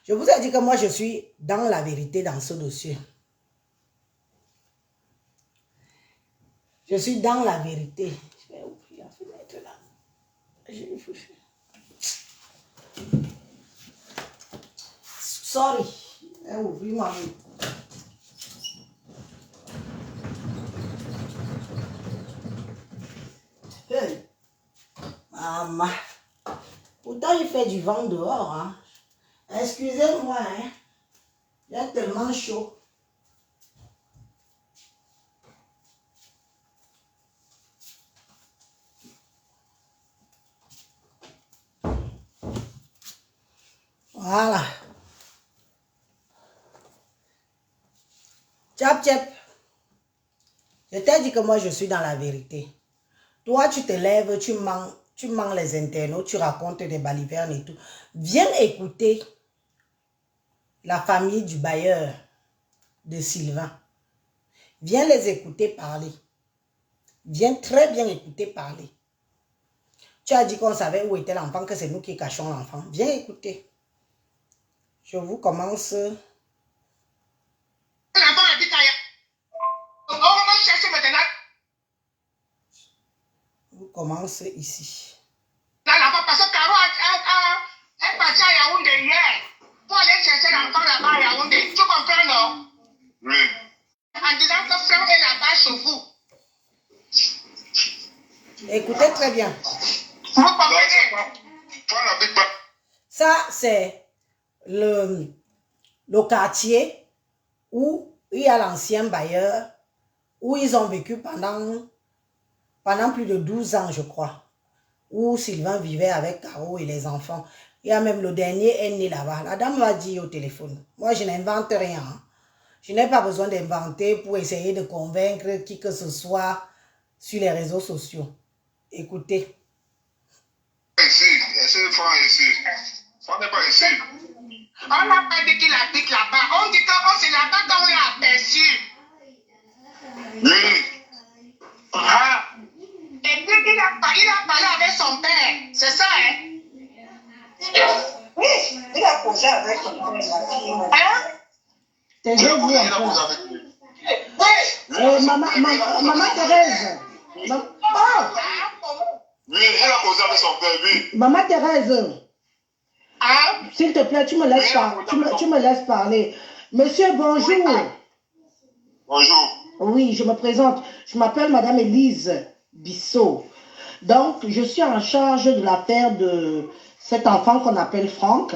Speaker 1: Je vous ai dit que moi, je suis dans la vérité dans ce dossier. Je suis dans la vérité. Je vais ouvrir la fenêtre là. Sorry. Je vais ouvrir moi-même. Hey. Maman. Pourtant, il fait du vent dehors. Hein. Excusez-moi. Hein. Il y a tellement chaud. Voilà. Tchap, tchap. Je t'ai dit que moi, je suis dans la vérité. Toi, tu te lèves, tu mens les internautes, tu racontes des balivernes et tout. Viens écouter la famille du bailleur de Sylvain. Viens les écouter parler. Viens très bien écouter parler. Tu as dit qu'on savait où était l'enfant, que c'est nous qui cachons l'enfant. Viens écouter. Je vous commence.
Speaker 3: L'enfant habite ailleurs. On va chercher maintenant.
Speaker 1: Je commence ici.
Speaker 3: Là, l'enfant, parce que Caro est partie à Yaoundé hier. Pour aller chercher l'enfant là-bas à Yaoundé. Tu comprends, non? Oui. En disant que Franck est là-bas chez vous.
Speaker 1: Écoutez très bien.
Speaker 3: Vous comprenez? Toi, n'habite pas.
Speaker 1: Ça, c'est le quartier où il y a l'ancien bailleur, où ils ont vécu pendant plus de 12 ans, je crois, où Sylvain vivait avec Caro et les enfants. Il y a même le dernier est né là-bas. La dame m'a dit au téléphone, moi je n'invente rien. Je n'ai pas besoin d'inventer pour essayer de convaincre qui que ce soit sur les réseaux sociaux. Écoutez.
Speaker 3: Ici, on n'est pas ici. On n'a pas dit qu'il habite là-bas. On dit que c'est là-bas qu'on l'a aperçu. Oui. Ah. Et puis il a parlé avec son père. C'est ça, hein? Oui, il a posé avec son père. Hein?
Speaker 1: T'es j'ai vu un peu. Oui. Maman Thérèse. Oh!
Speaker 3: Oui, il a posé avec son père, oui.
Speaker 1: Maman Thérèse.
Speaker 3: Hein?
Speaker 1: S'il te plaît, tu me laisses parler. Monsieur, bonjour.
Speaker 3: Bonjour.
Speaker 1: Oui, je me présente. Je m'appelle Madame Élise Bissot.
Speaker 5: Donc, je suis en charge de l'affaire de cet enfant qu'on appelle Franck.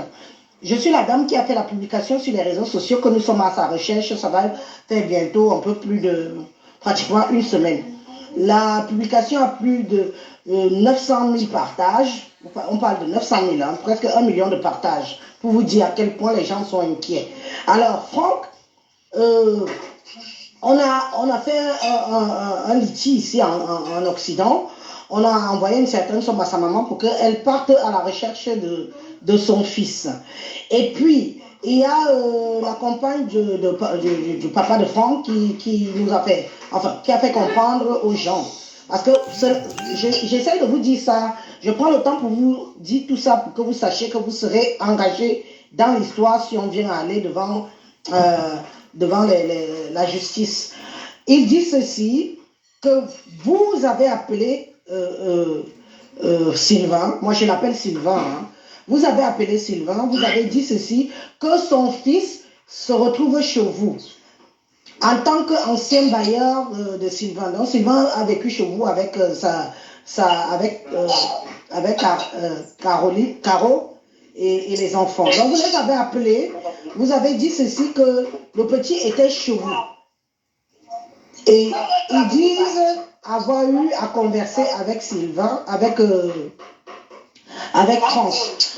Speaker 5: Je suis la dame qui a fait la publication sur les réseaux sociaux que nous sommes à sa recherche. Ça va faire bientôt un peu plus de pratiquement une semaine. La publication a plus de 900 000 partages. On parle de 900 000, hein, presque 1 million de partages, pour vous dire à quel point les gens sont inquiets. Alors, Franck, on a fait un litige ici en Occident. On a envoyé une certaine somme à sa maman pour qu'elle parte à la recherche de son fils. Et puis, il y a la compagne du papa de Franck qui nous a fait, enfin, qui a fait comprendre aux gens. Parce que j'essaie de vous dire ça. Je prends le temps pour vous dire tout ça pour que vous sachiez que vous serez engagés dans l'histoire si on vient aller devant la justice. Il dit ceci, que vous avez appelé Sylvain, moi je l'appelle Sylvain, hein. Vous avez appelé Sylvain, vous avez dit ceci, que son fils se retrouve chez vous. En tant qu'ancien bailleur de Sylvain, donc Sylvain a vécu chez vous avec Caro et les enfants. Donc vous les avez appelés, vous avez dit ceci, que le petit était chez vous. Et ils disent avoir eu à converser avec Sylvain, avec Franck.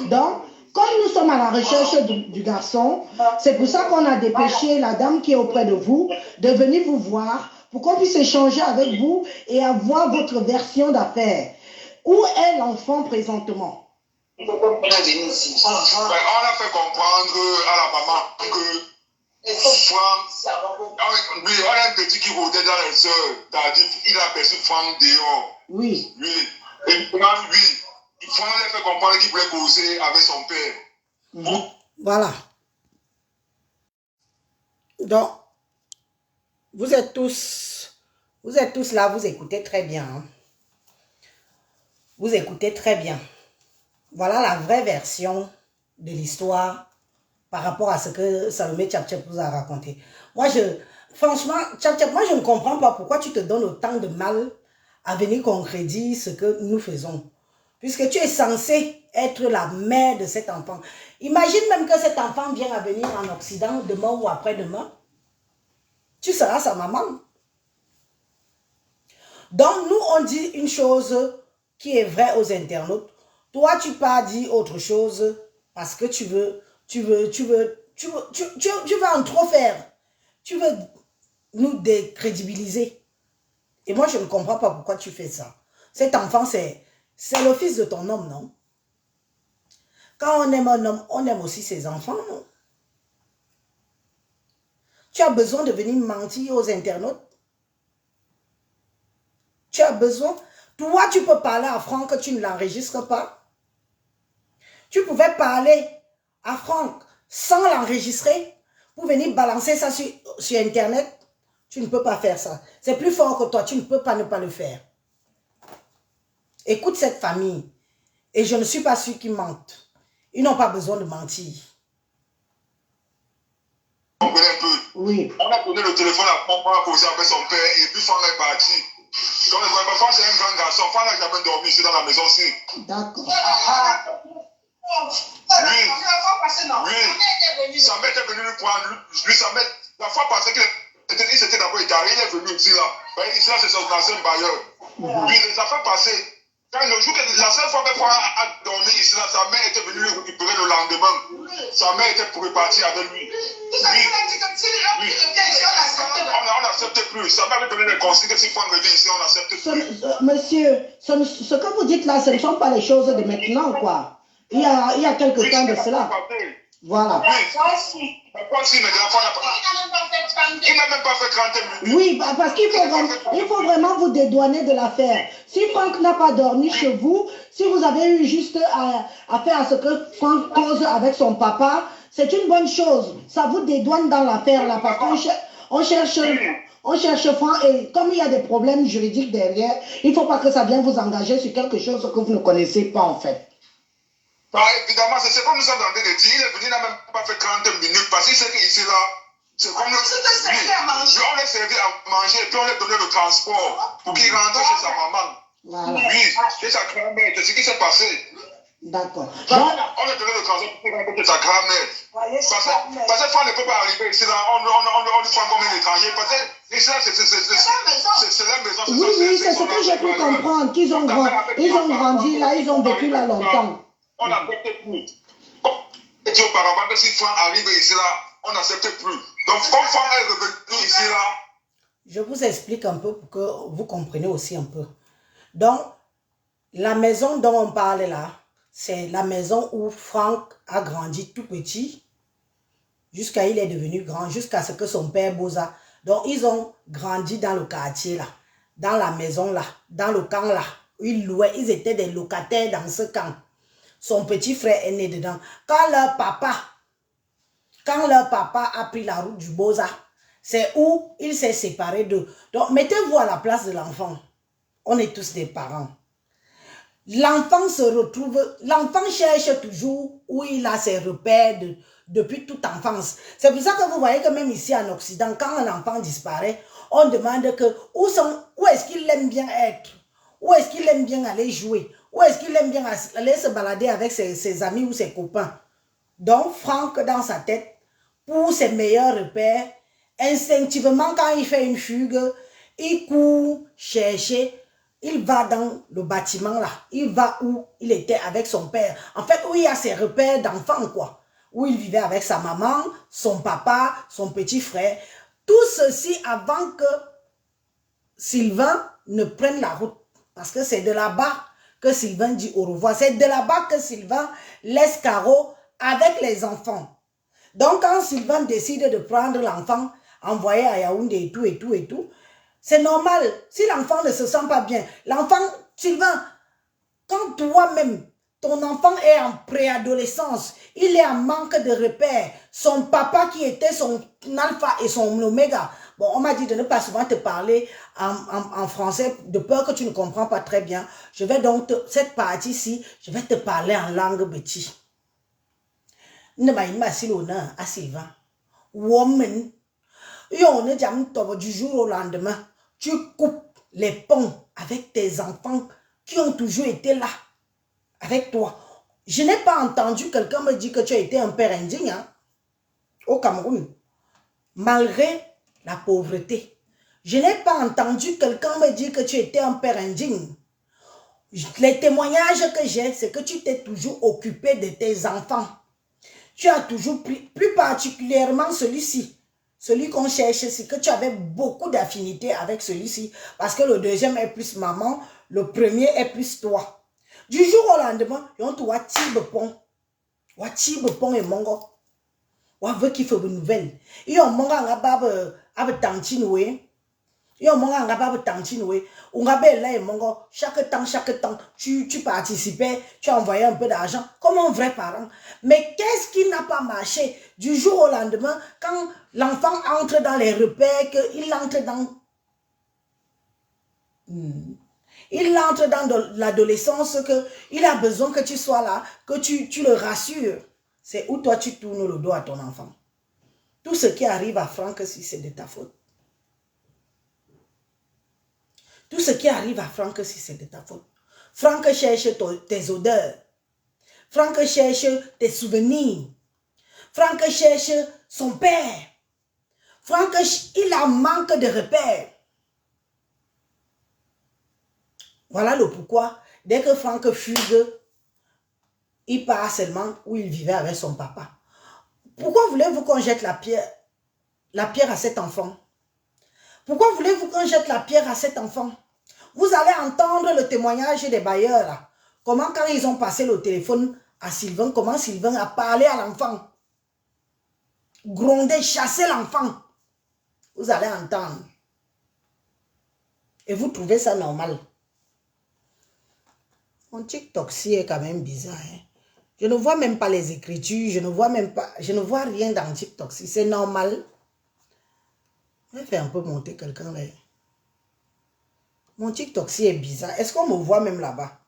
Speaker 5: Donc, comme nous sommes à la recherche du garçon, c'est pour ça qu'on a dépêché la dame qui est auprès de vous de venir vous voir pour qu'on puisse échanger avec vous et avoir votre version d'affaires. Où est l'enfant présentement?
Speaker 3: On a fait comprendre à la maman que Franck, lui, on a un petit qui rôdait dans les soeurs, c'est-à-dire il a aperçu Franck dehors.
Speaker 5: Oui.
Speaker 3: Oui. Et maintenant, lui, Franck lui a fait comprendre qu'il voulait causer avec son père.
Speaker 1: Voilà. Donc, vous êtes tous là, vous écoutez très bien. Hein? Vous écoutez très bien. Voilà la vraie version de l'histoire par rapport à ce que Salomé Tchap-Tchap vous a raconté. Franchement, Tchap-Tchap, moi je ne comprends pas pourquoi tu te donnes autant de mal à venir concrétiser ce que nous faisons. Puisque tu es censé être la mère de cet enfant. Imagine même que cet enfant vient à venir en Occident demain ou après-demain. Tu seras sa maman. Donc nous on dit une chose qui est vraie aux internautes. Toi tu pas dit autre chose parce que tu veux en trop faire. Tu veux nous décrédibiliser. Et moi je ne comprends pas pourquoi tu fais ça. Cet enfant c'est le fils de ton homme, non? Quand on aime un homme, on aime aussi ses enfants, non? Tu as besoin de venir mentir aux internautes? Tu as besoin? Toi, tu peux parler à Franck, tu ne l'enregistres pas? Tu pouvais parler à Franck sans l'enregistrer pour venir balancer ça sur Internet? Tu ne peux pas faire ça. C'est plus fort que toi, tu ne peux pas ne pas le faire. Écoute cette famille. Et je ne suis pas sûre qu'ils mentent. Ils n'ont pas besoin de mentir.
Speaker 3: On connaît un peu.
Speaker 5: Oui.
Speaker 3: On a donné le téléphone à Franck pour causer avec son père et puis Franck est parti. Donc Franck c'est un grand garçon. Franck n'a jamais dormi ici dans la maison aussi.
Speaker 5: D'accord.
Speaker 3: Oui. Sa mère était venue lui prendre. Lui, sa mère, la fois passée qu'il s'était d'abord égaré, il est venu ici là. Ici là, c'est son ancien bailleur. Oui, les affaires passées. Quand le jour que la seule fois que Franck a dormi ici là, sa mère était venue le récupérer le lendemain. Sa mère était pour repartir avec lui. Oui. On n'accepte plus. Sa mère avait donné les consignes que si Franck revient ici, on n'accepte plus.
Speaker 5: Monsieur, ce que vous dites là, ce ne sont pas les choses de maintenant, quoi. Il y a quelque temps de cela. Voilà.
Speaker 3: Oui. Il n'a même pas fait 30 minutes.
Speaker 5: Oui, parce qu'il faut vraiment vous dédouaner de l'affaire. Si Franck n'a pas dormi chez vous, si vous avez eu juste à faire ce que Franck cause avec son papa, c'est une bonne chose. Ça vous dédouane dans l'affaire là, parce qu'on cherche Franck et comme il y a des problèmes juridiques derrière, il ne faut pas que ça vienne vous engager sur quelque chose que vous ne connaissez pas en fait.
Speaker 3: Évidemment, c'est ce que nous sommes en train de dire. Il est venu, il n'a même pas fait 30 minutes parce qu'il sait qu'ici là, c'est comme le. On l'a servi à manger et puis on lui a donné le transport pour qu'il rentre chez sa maman.
Speaker 5: Voilà.
Speaker 3: Oui, c'est sa grand-mère. C'est ce qui s'est passé.
Speaker 5: D'accord.
Speaker 3: On a donné le transport pour rencontrer sa grand-mère. Parce que Franck ne peut pas arriver ici, là, on le prend comme un étranger. Parce que ici, c'est la maison.
Speaker 5: Oui, c'est ce que j'ai pu comprendre. Qu'ils ont grandi là, ils ont vécu là longtemps.
Speaker 3: On n'accepte plus. Et dit auparavant que si Franck arrive ici, là, on n'accepte plus. Donc, comme Franck est revenu ici, là.
Speaker 1: Je vous explique un peu pour que vous compreniez aussi un peu. Donc, la maison dont on parle là, c'est la maison où Franck a grandi tout petit, jusqu'à il est devenu grand, jusqu'à ce que son père Boza. Donc, ils ont grandi dans le quartier là, dans la maison là, dans le camp là. Ils louaient, ils étaient des locataires dans ce camp. Son petit frère est né dedans. Quand leur papa a pris la route du Boza, c'est où il s'est séparé d'eux. Donc, mettez-vous à la place de l'enfant. On est tous des parents. L'enfant se retrouve, l'enfant cherche toujours où il a ses repères depuis toute enfance. C'est pour ça que vous voyez que même ici en Occident, quand un enfant disparaît, on demande que où est-ce qu'il aime bien être, où est-ce qu'il aime bien aller jouer, où est-ce qu'il aime bien aller se balader avec ses amis ou ses copains. Donc Franck, dans sa tête, pour ses meilleurs repères, instinctivement quand il fait une fugue, il court chercher. Il va dans le bâtiment là, il va où il était avec son père. En fait, où il y a ses repères d'enfant quoi. Où il vivait avec sa maman, son papa, son petit frère. Tout ceci avant que Sylvain ne prenne la route. Parce que c'est de là-bas que Sylvain dit au revoir. C'est de là-bas que Sylvain laisse Caro avec les enfants. Donc quand Sylvain décide de prendre l'enfant, envoyer à Yaoundé et tout, c'est normal, si l'enfant ne se sent pas bien. L'enfant, Sylvain, quand toi-même, ton enfant est en préadolescence, il est en manque de repères, son papa qui était son alpha et son oméga, bon, on m'a dit de ne pas souvent te parler en français, de peur que tu ne comprends pas très bien. Je vais donc, cette partie-ci, je vais te parler en langue béti. Ne m'a pas si l'honneur à Sylvain. Woman, du jour au lendemain, tu coupes les ponts avec tes enfants qui ont toujours été là, avec toi. Je n'ai pas entendu quelqu'un me dire que tu as été un père indigne hein, au Cameroun, malgré la pauvreté. Je n'ai pas entendu quelqu'un me dire que tu étais un père indigne. Les témoignages que j'ai, c'est que tu t'es toujours occupé de tes enfants. Tu as toujours pris, plus particulièrement celui-ci. Celui qu'on cherche, c'est que tu avais beaucoup d'affinité avec celui-ci. Parce que le deuxième est plus maman, le premier est plus toi. Du jour au lendemain, on te voit Tibepon. Tibepon et Mongo. On veut qu'il fasse une nouvelle. Et on m'a dit tantinoué. Et on m'a dit tantinoué. On a là et Mongo. Chaque temps, tu participais, tu envoyais un peu d'argent comme un vrai parent. Mais qu'est-ce qui n'a pas marché du jour au lendemain quand l'enfant entre dans les repères, qu'il entre dans... Il entre dans l'adolescence, qu'il a besoin que tu sois là, que tu le rassures. C'est où toi tu tournes le dos à ton enfant. Tout ce qui arrive à Franck, si c'est de ta faute. Tout ce qui arrive à Franck, si c'est de ta faute. Franck cherche tes odeurs. Franck cherche tes souvenirs. Franck cherche son père. Franck, il a manque de repères. Voilà le pourquoi. Dès que Franck fugue, il part seulement où il vivait avec son papa. Pourquoi voulez-vous qu'on jette la pierre à cet enfant? Pourquoi voulez-vous qu'on jette la pierre à cet enfant? Vous allez entendre le témoignage des bailleurs là. Comment quand ils ont passé le téléphone à Sylvain, comment Sylvain a parlé à l'enfant. Gronder, chasser l'enfant. Vous allez entendre. Et vous trouvez ça normal. Mon TikTok-ci est quand même bizarre. Hein? Je ne vois même pas les écritures, je ne vois rien dans TikTok-ci. C'est normal. Je vais faire un peu monter quelqu'un là. Mon TikTok-ci est bizarre. Est-ce qu'on me voit même là-bas?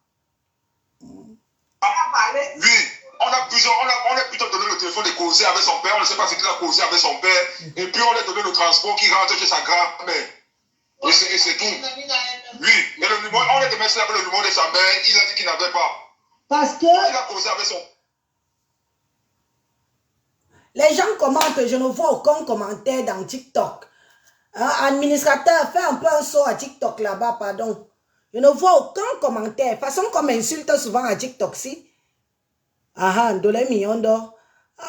Speaker 3: Oui, on a plutôt donné le téléphone de causer avec son père. On ne sait pas ce qu'il a causé avec son père. Et puis on lui a donné le transport qui rentre chez sa grand-mère. Et c'est tout. Oui, et on lui a semestre avec le numéro de sa mère, il a dit qu'il n'avait pas.
Speaker 5: Parce que...
Speaker 3: Il a causé avec son...
Speaker 1: Les gens commentent, je ne vois aucun commentaire dans TikTok. Administrateur, fais un peu un saut à TikTok là-bas, pardon. Je ne vois aucun commentaire. De toute façon, comme insulte souvent à TikTok, si. Dolé Miondo.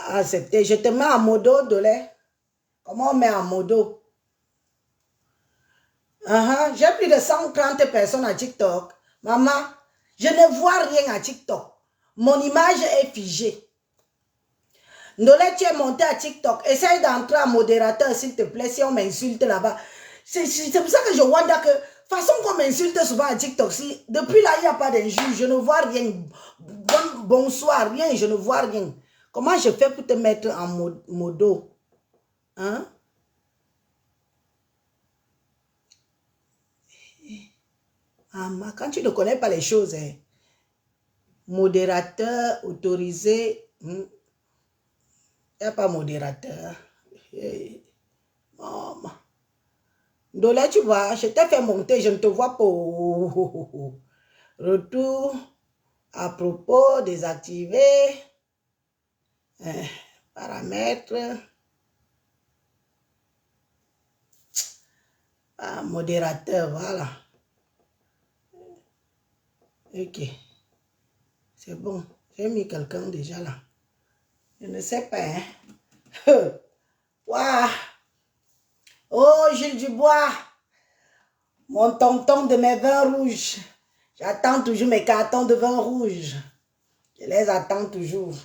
Speaker 1: Accepté. Je te mets en modo, Dolé. Comment on met en modo? J'ai plus de 130 personnes à TikTok. Maman, je ne vois rien à TikTok. Mon image est figée. Ndolé, tu es monté à TikTok. Essaye d'entrer en modérateur, s'il te plaît, si on m'insulte là-bas. C'est pour ça que je wonder que, façon qu'on m'insulte souvent à TikTok, si depuis là, il n'y a pas d'injure, je ne vois rien. Bonsoir, rien, je ne vois rien. Comment je fais pour te mettre en modo? Hein? Quand tu ne connais pas les choses, hein, modérateur, autorisé, il n'y a pas modérateur. Maman. Dolé, tu vois, je t'ai fait monter, je ne te vois pas. Retour à propos, désactiver. Paramètres. Modérateur, voilà. Ok. C'est bon. J'ai mis quelqu'un déjà là. Je ne sais pas, hein. Waouh. Oh, Gilles Dubois. Mon tonton de mes vins rouges. J'attends toujours mes cartons de vin rouge. Je les attends toujours.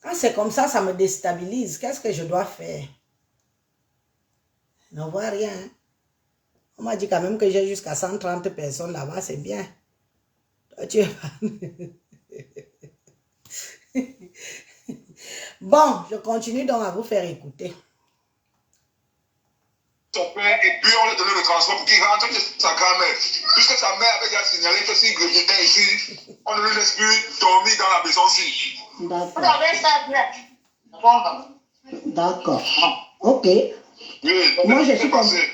Speaker 1: Quand c'est comme ça me déstabilise. Qu'est-ce que je dois faire? Je ne vois rien. On m'a dit quand même que j'ai jusqu'à 130 personnes là-bas. C'est bien. Toi, tu es... Bon, je continue donc à vous faire écouter.
Speaker 3: Son père, et puis on lui a donné le transport pour qu'il rentre chez sa grand-mère. Puisque sa mère avait déjà signalé que s'il revenait ici, on ne lui laisse plus dormir dans la maison-ci.
Speaker 5: D'accord. Ok.
Speaker 3: Oui,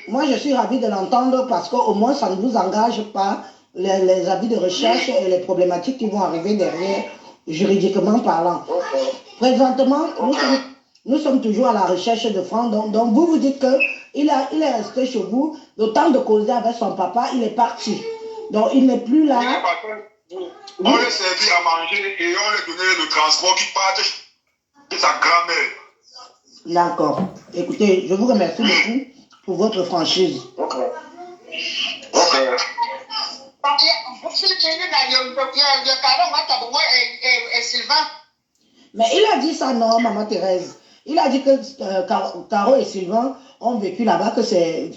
Speaker 5: Moi, je suis ravi de l'entendre parce qu'au moins, ça ne vous engage pas les avis de recherche et les problématiques qui vont arriver derrière, juridiquement parlant. Présentement, nous sommes toujours à la recherche de Franck. Donc vous vous dites qu'il est resté chez vous, le temps de causer avec son papa, il est parti. Donc, il n'est plus là.
Speaker 3: On lui a servi à manger et on lui a donné le transport qui part de sa grand-mère.
Speaker 5: D'accord. Écoutez, je vous remercie beaucoup pour votre franchise.
Speaker 3: Ok.
Speaker 5: Mais il a dit ça, non, maman Thérèse. Il a dit que Caro et Sylvain ont vécu là-bas, que c'est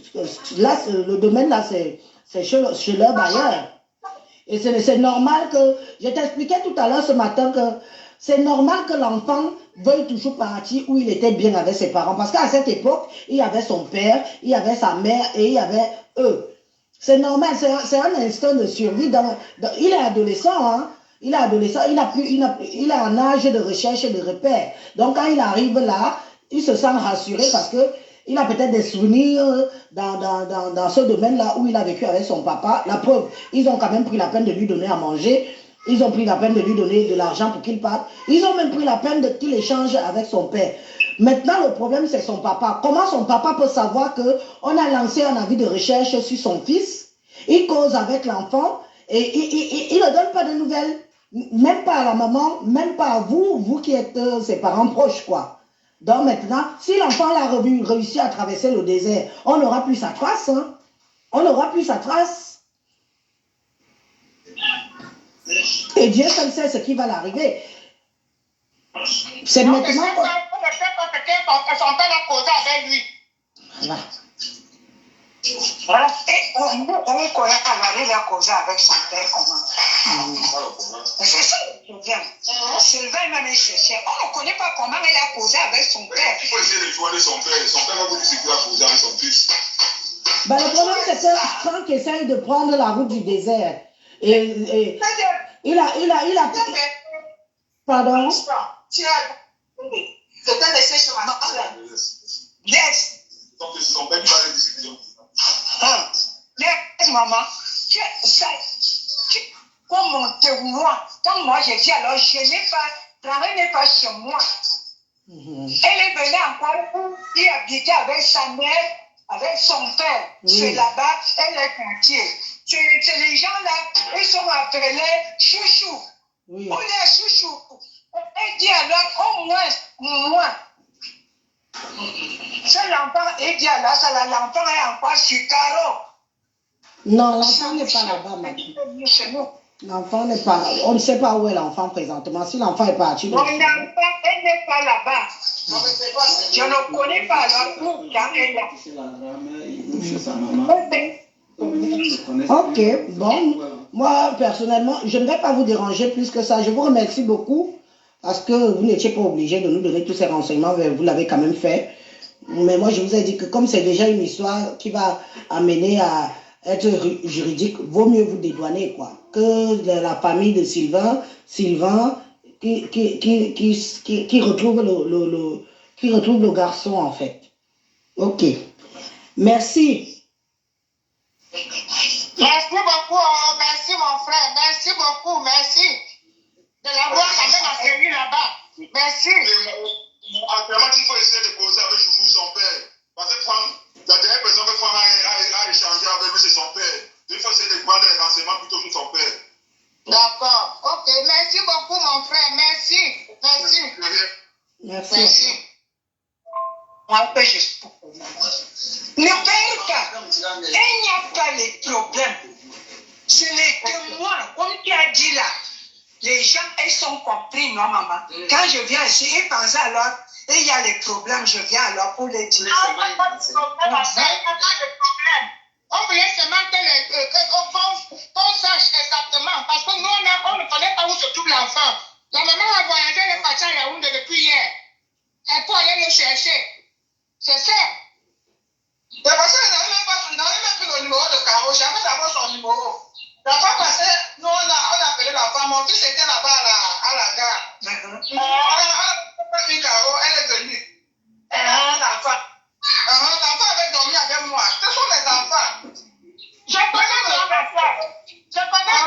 Speaker 5: là, le domaine là, c'est chez leur bailleur. Et c'est normal que, je t'expliquais tout à l'heure ce matin que c'est normal que l'enfant veuille toujours partir où il était bien avec ses parents. Parce qu'à cette époque, il y avait son père, il y avait sa mère et il y avait eux. C'est normal, c'est un instinct de survie. Il est adolescent, hein. Il est adolescent, il est en âge de recherche et de repère. Donc quand il arrive là, il se sent rassuré parce que il a peut-être des souvenirs dans ce domaine-là où il a vécu avec son papa. La preuve, ils ont quand même pris la peine de lui donner à manger. Ils ont pris la peine de lui donner de l'argent pour qu'il parte. Ils ont même pris la peine qu'il échange avec son père. Maintenant, le problème, c'est son papa. Comment son papa peut savoir qu'on a lancé un avis de recherche sur son fils? Il cause avec l'enfant et il ne donne pas de nouvelles. Même pas à la maman, même pas à vous qui êtes ses parents proches, quoi. Donc maintenant, si l'enfant a réussi à traverser le désert, on n'aura plus sa trace. Hein? On n'aura plus sa trace. Et Dieu seul sait ce qui va l'arriver. C'est maintenant...
Speaker 3: Son père a causé avec lui.
Speaker 5: Voilà.
Speaker 6: Voilà. Et on connaît il a causé avec son père comment. C'est ça le problème. Sylvain m'a cherché. On ne connaît pas comment il a causé avec son père.
Speaker 3: Il faut essayer de joindre son père. Son père va vous dire ce qu'il a causé avec son fils.
Speaker 5: Ben, le problème, c'est que Franck essaye de prendre la route du désert. Et il a... Pardon?
Speaker 6: C'était laissé chez maman. Yes.
Speaker 3: Donc, c'est son père qui va les décisions.
Speaker 6: Mais maman, comme mon témoin, quand moi j'ai dit alors, Clara n'est pas chez moi. Elle est venue encore pour y habiter avec sa mère, avec son père. C'est là-bas, elle est partie. C'est les gens-là, ils sont appelés chouchou.
Speaker 5: Oui.
Speaker 6: On est chouchou. Elle dit alors, au moins, moi. C'est l'enfant, elle dit alors, l'enfant est encore sur carreau.
Speaker 5: Non, l'enfant n'est pas là-bas, maintenant. L'enfant n'est pas là. On ne sait pas où est l'enfant présentement. Si l'enfant est parti.
Speaker 6: Mon enfant, elle n'est pas là-bas. Je ne connais pas alors où quand elle est là.
Speaker 5: Ok, bon. Moi, personnellement, je ne vais pas vous déranger plus que ça. Je vous remercie beaucoup parce que vous n'étiez pas obligé de nous donner tous ces renseignements, mais vous l'avez quand même fait. Mais moi, je vous ai dit que comme c'est déjà une histoire qui va amener à être juridique, vaut mieux vous dédouaner, quoi. Que de la famille de Sylvain qui retrouve le garçon, en fait. Ok. Merci.
Speaker 3: Merci beaucoup, merci mon frère, merci beaucoup, merci de l'avoir quand même accueilli là-bas. Merci.
Speaker 7: Actuellement, il faut essayer de poser avec Choufou, son père. Parce que la dernière personne que Franck a échangé avec lui, c'est son père. Il faut essayer de prendre les renseignements plutôt que son père.
Speaker 3: D'accord, ok, merci beaucoup mon frère, merci, merci.
Speaker 5: Merci.
Speaker 3: Merci.
Speaker 6: Moi, ne perds pas. Il n'y a pas les problèmes. C'est les témoins, comme tu as dit là. Les gens, ils sont compris, non, maman. Quand je viens ici, ils pensent alors, il y a les problèmes, je viens alors pour les dire.
Speaker 3: Ah, il n'y a pas de problème, il n'y a pas de problème. On voulait seulement qu'on sache exactement, parce que nous, on ne connaît pas où se trouve l'enfant. La maman a voyagé, elle est partie à Yaoundé depuis hier. Elle peut aller le chercher. C'est ça.
Speaker 7: De toute façon, il n'avait même plus le numéro de Caro, jamais d'avoir son numéro. La fois passée, nous, on a appelé la femme, mon fils était là-bas à la gare. On a appelé Caro, elle est venue. L'enfant avait dormi avec moi. Ce sont mes enfants.
Speaker 3: Je connais mon enfant. Je connais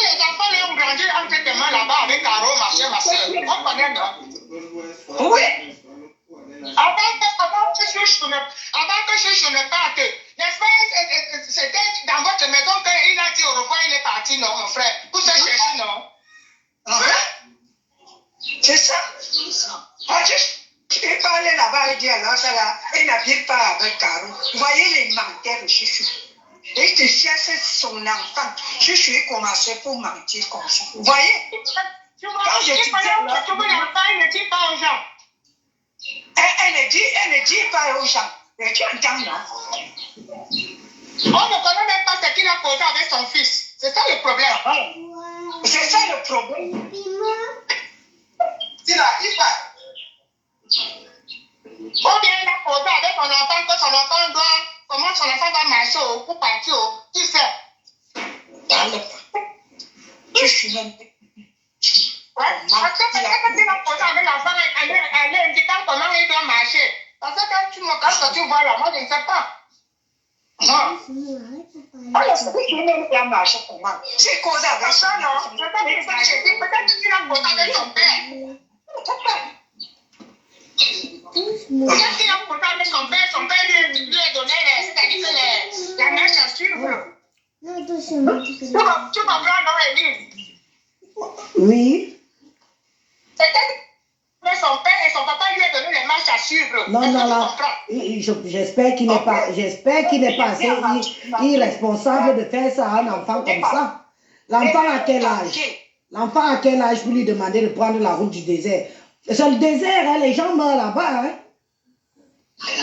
Speaker 3: les enfants, ils ont grandi entre tes mains là-bas avec Caro, ma soeur, ma soeur. On connaît, non?
Speaker 6: Oui.
Speaker 3: Avant que je ne parte, n'est-ce pas, c'était dans votre maison qu'il a dit au revoir, il est parti, non, mon frère? Pour se chercher, non?
Speaker 6: C'est ça. Je vais parler là-bas, il dit alors, ça là, il n'habite pas avec Caro. Vous voyez les menteurs de Chouchou. Il te cherche son enfant. Chouchou a commencé pour mentir comme ça. Vous voyez?
Speaker 3: Tu vois, l'enfant, il ne dit pas aux gens.
Speaker 6: Elle ne dit pas aux gens. Mais tu entends, non?
Speaker 3: On ne connaît même pas ce qu'il a causé avec son fils. C'est ça le problème.
Speaker 6: C'est ça le problème.
Speaker 7: Il va.
Speaker 3: Ou bien il a causé avec son enfant que son enfant doit, comment son enfant va marcher pour partir, qui sait?
Speaker 6: Je suis même.
Speaker 3: Ouais, parce que peut-être qu'il a causé avec l'enfant, elle est indiquant comment il doit marcher. Parce que quand tu vois là, moi je ne sais pas.
Speaker 6: C'est causé avec
Speaker 3: Ça, non, peut-être qu'il a causé avec son père. Peut-être qu'il a causé avec son père lui a donné la marche à suivre. Tu comprends, non, Élise?
Speaker 5: Oui.
Speaker 3: Peut-être que son père et son papa lui ont donné les marches à suivre.
Speaker 5: Non, j'espère qu'il n'est pas assez irresponsable de faire ça à un enfant comme ça. L'enfant à quel âge? L'enfant à quel âge pour lui demander de prendre la route du désert? C'est le désert, hein, les gens meurent là-bas. Hein.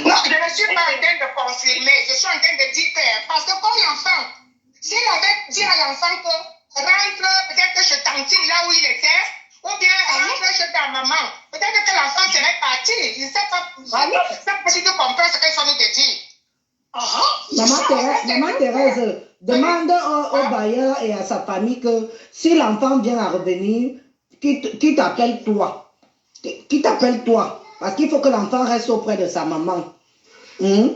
Speaker 3: Non, je ne suis pas en train de confirmer, je suis en train de dire que, parce que comme l'enfant, s'il avait dit à l'enfant que rentre peut-être chez Tantine là où il était, ou bien rentre chez ta maman, peut-être que l'enfant serait parti. Il ne sait pas si tu comprends ce que ça nous dit.
Speaker 5: Maman Thérèse, demande au bailleur et à sa famille que si l'enfant vient à revenir, qui t'appelle toi? Qui t'appelle toi? Parce qu'il faut que l'enfant reste auprès de sa maman.
Speaker 3: Ouais.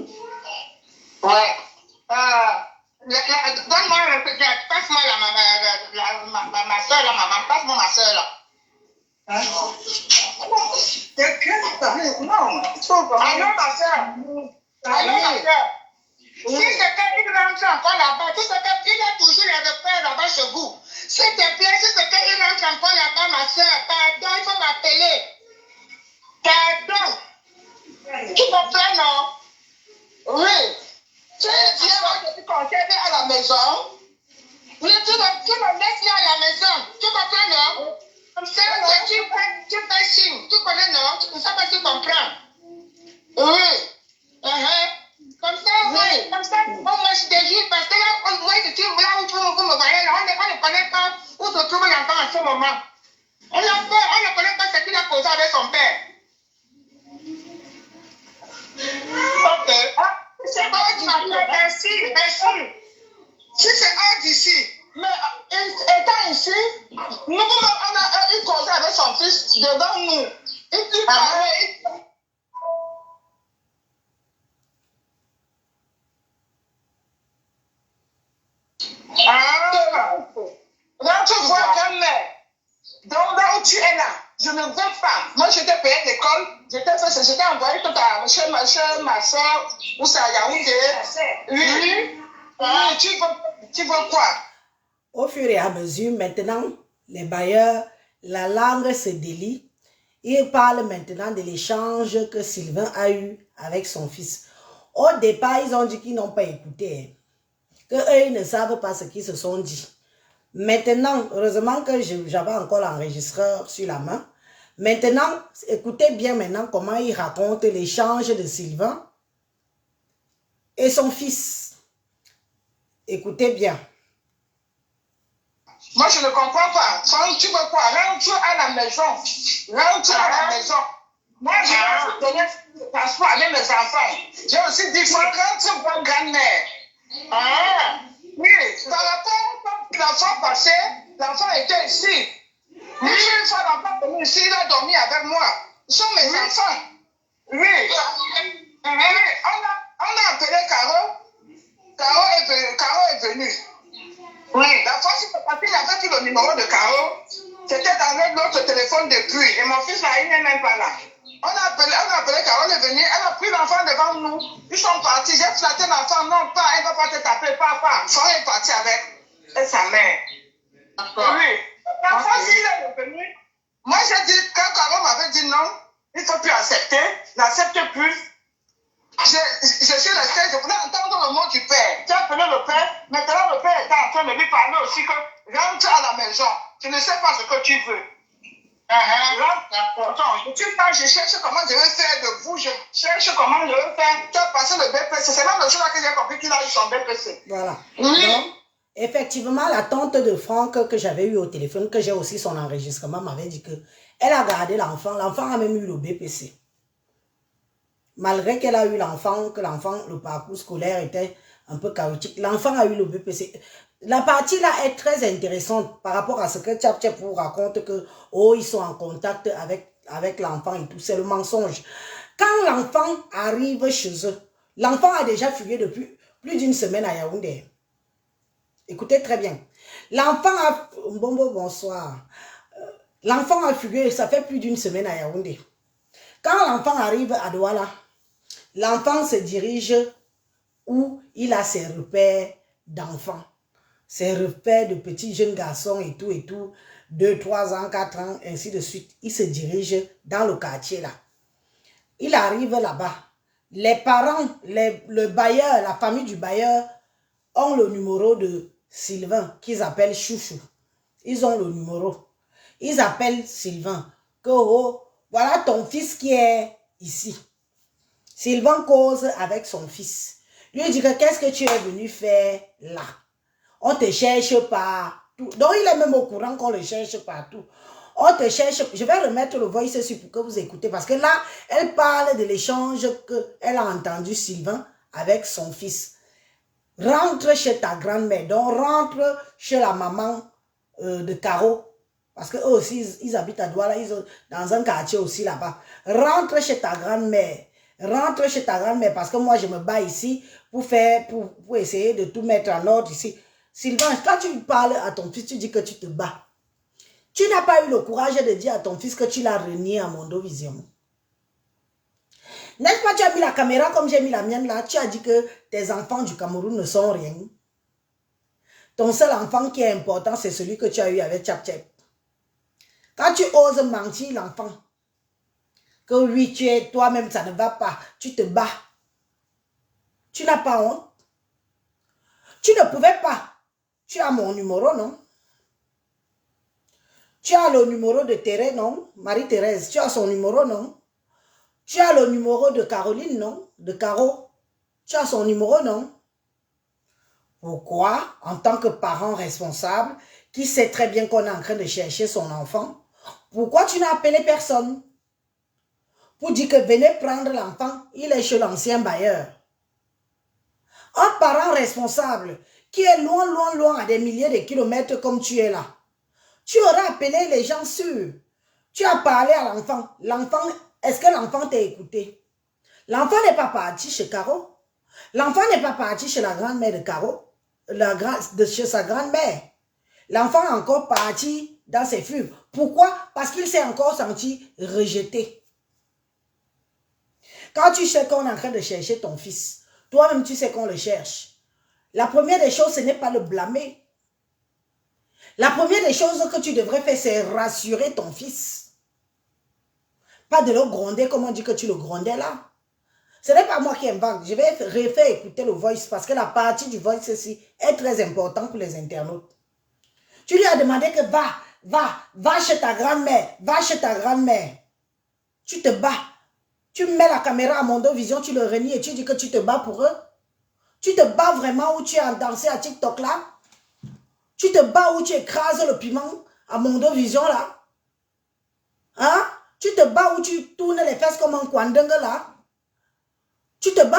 Speaker 3: soeur là.
Speaker 6: Hein? Non, il faut vraiment.
Speaker 3: Allô, ma soeur. Allô, ma soeur. Si c'est qu'il rentre encore là-bas, si c'est qu'il a toujours les repères là-bas chez vous, s'il te plaît, si c'est qu'il rentre encore là-bas, ma soeur, pardon, il faut m'appeler. Pardon. Tu comprends, non? Oui. Tu viens moi je te conseille à la maison. Oui, tu me laisses là à la maison. Tu comprends, non? Comme ça, tu fais signe. Tu connais, non? Tu ne sais pas si tu comprends. Oui. Comme ça, oui. Comme ça, moi je te jure, parce que là, moi, je suis là où vous me voyez, là, on ne connaît pas où se trouve l'enfant en ce moment. On ne connaît pas ce qu'il a causé avec son père. Ok. C'est hors d'ici. Merci. Si c'est hors d'ici, mais étant ici, nous, on a eu causé avec son fils devant nous. Et puis, là, tu vois, grand-mère. Donc, là où tu es là, je ne veux pas. Moi, je t'ai payé l'école, j'étais envoyé tout à chez ma soeur, ou ça à Yaoundé. Oui. Tu veux quoi?
Speaker 1: Au fur et à mesure, maintenant, les bailleurs, la langue se délie. Ils parlent maintenant de l'échange que Sylvain a eu avec son fils. Au départ, ils ont dit qu'ils n'ont pas écouté. Qu'eux, ils ne savent pas ce qu'ils se sont dit. Maintenant, heureusement que j'avais encore l'enregistreur sur la main. Maintenant, écoutez bien maintenant comment il raconte l'échange de Sylvain et son fils. Écoutez bien.
Speaker 3: Moi, je ne comprends pas. Tu veux quoi? Rentre à la maison. Moi, je vais donner le passeport avec mes enfants. J'ai aussi dit, rentre voir grand-mère. Oui, par rapport à la fois passée, l'enfant était ici. Oui, une fois l'enfant est venu ici, il a dormi avec moi. Ce sont mes enfants. Oui. On a appelé Caro. Caro est venu. Oui. La fois où c'est parti, il avait pris le numéro de Caro. C'était dans l'autre téléphone depuis. Et mon fils là, il n'est même pas là. On a appelé Caro, elle est venue. Elle a pris l'enfant devant nous. Ils sont partis. J'ai flatté l'enfant. Non, pas. Elle ne va pas te taper. Papa. L'enfant est parti avec sa mère. Oui. L'enfant, s'il est venu. Moi, j'ai dit, quand Caro m'avait dit non, il ne faut plus accepter. N'accepte plus. Je suis resté, je voulais entendre le mot du père. J'ai appelé le père. Maintenant, le père était en train de lui parler aussi que rentre à la maison. Tu ne sais pas ce que tu veux. Je cherche comment je vais faire de vous. Je cherche comment je vais faire. Tu as passé le BPC. C'est même le jour là que j'ai compris qu'il a eu son BPC.
Speaker 1: Voilà. Oui. Donc, effectivement, la tante de Franck que j'avais eu au téléphone, que j'ai aussi son enregistrement, m'avait dit que elle a gardé l'enfant. L'enfant a même eu le BPC. Malgré qu'elle a eu l'enfant, que le parcours scolaire était un peu chaotique, l'enfant a eu le BPC. La partie là est très intéressante par rapport à ce que Tchap vous raconte que, oh, ils sont en contact avec l'enfant et tout, c'est le mensonge. Quand l'enfant arrive chez eux, l'enfant a déjà fugué depuis plus d'une semaine à Yaoundé. Écoutez très bien. L'enfant a... Bonsoir. L'enfant a fugué, ça fait plus d'une semaine à Yaoundé. Quand l'enfant arrive à Douala, l'enfant se dirige où il a ses repères d'enfants, ses repères de petits jeunes garçons et tout, 2, 3 ans, 4 ans, ainsi de suite. Il se dirige dans le quartier là. Il arrive là-bas. Les parents, le bailleur, la famille du bailleur ont le numéro de Sylvain qu'ils appellent Chouchou. Ils ont le numéro. Ils appellent Sylvain. Que oh, voilà ton fils qui est ici. Sylvain cause avec son fils. Lui dit que qu'est-ce que tu es venu faire là? On te cherche partout. Donc il est même au courant qu'on le cherche partout. On te cherche. Je vais remettre le voice ici pour que vous écoutez. Parce que là, elle parle de l'échange qu'elle a entendu Sylvain avec son fils. Rentre chez ta grand-mère. Donc rentre chez la maman de Caro. Parce qu'eux aussi, ils habitent à Douala, ils sont dans un quartier aussi là-bas. Rentre chez ta grand-mère. Rentre chez ta grand-mère parce que moi, je me bats ici pour essayer de tout mettre en ordre ici. Sylvain, quand tu parles à ton fils, tu dis que tu te bats. Tu n'as pas eu le courage de dire à ton fils que tu l'as renié à Mondovision. N'est-ce pas, tu as mis la caméra comme j'ai mis la mienne là. Tu as dit que tes enfants du Cameroun ne sont rien. Ton seul enfant qui est important, c'est celui que tu as eu avec Tchap Tchap. Quand tu oses mentir l'enfant, que oui, tu es toi-même, ça ne va pas, tu te bats. Tu n'as pas honte. Tu ne pouvais pas. Tu as mon numéro, non? Tu as le numéro de Thérèse, non? Marie-Thérèse, tu as son numéro, non? Tu as le numéro de Caroline, non? De Caro. Tu as son numéro, non? Pourquoi, en tant que parent responsable, qui sait très bien qu'on est en train de chercher son enfant, pourquoi tu n'as appelé personne? Pour dire que venez prendre l'enfant, il est chez l'ancien bailleur. Un parent responsable qui est loin, loin, loin à des milliers de kilomètres comme tu es là. Tu aurais appelé les gens sûrs. Tu as parlé à l'enfant. L'enfant, est-ce que l'enfant t'a écouté? L'enfant n'est pas parti chez Caro. L'enfant n'est pas parti chez la grand-mère de Caro. Chez sa grand-mère. L'enfant est encore parti dans ses fugues. Pourquoi? Parce qu'il s'est encore senti rejeté. Quand tu sais qu'on est en train de chercher ton fils, toi-même tu sais qu'on le cherche. La première des choses, ce n'est pas le blâmer. La première des choses que tu devrais faire, c'est rassurer ton fils. Pas de le gronder comme on dit que tu le grondais là. Ce n'est pas moi qui invente. Je vais refaire écouter le voice parce que la partie du voice ici est très importante pour les internautes. Tu lui as demandé que va chez ta grand-mère, va chez ta grand-mère. Tu te bats. Tu mets la caméra à Mondovision, tu le renies et tu dis que tu te bats pour eux. Tu te bats vraiment où tu as dansé à TikTok là. Tu te bats où tu écrases le piment à Mondovision là. Hein? Tu te bats où tu tournes les fesses comme un kwandeng là. Tu te bats.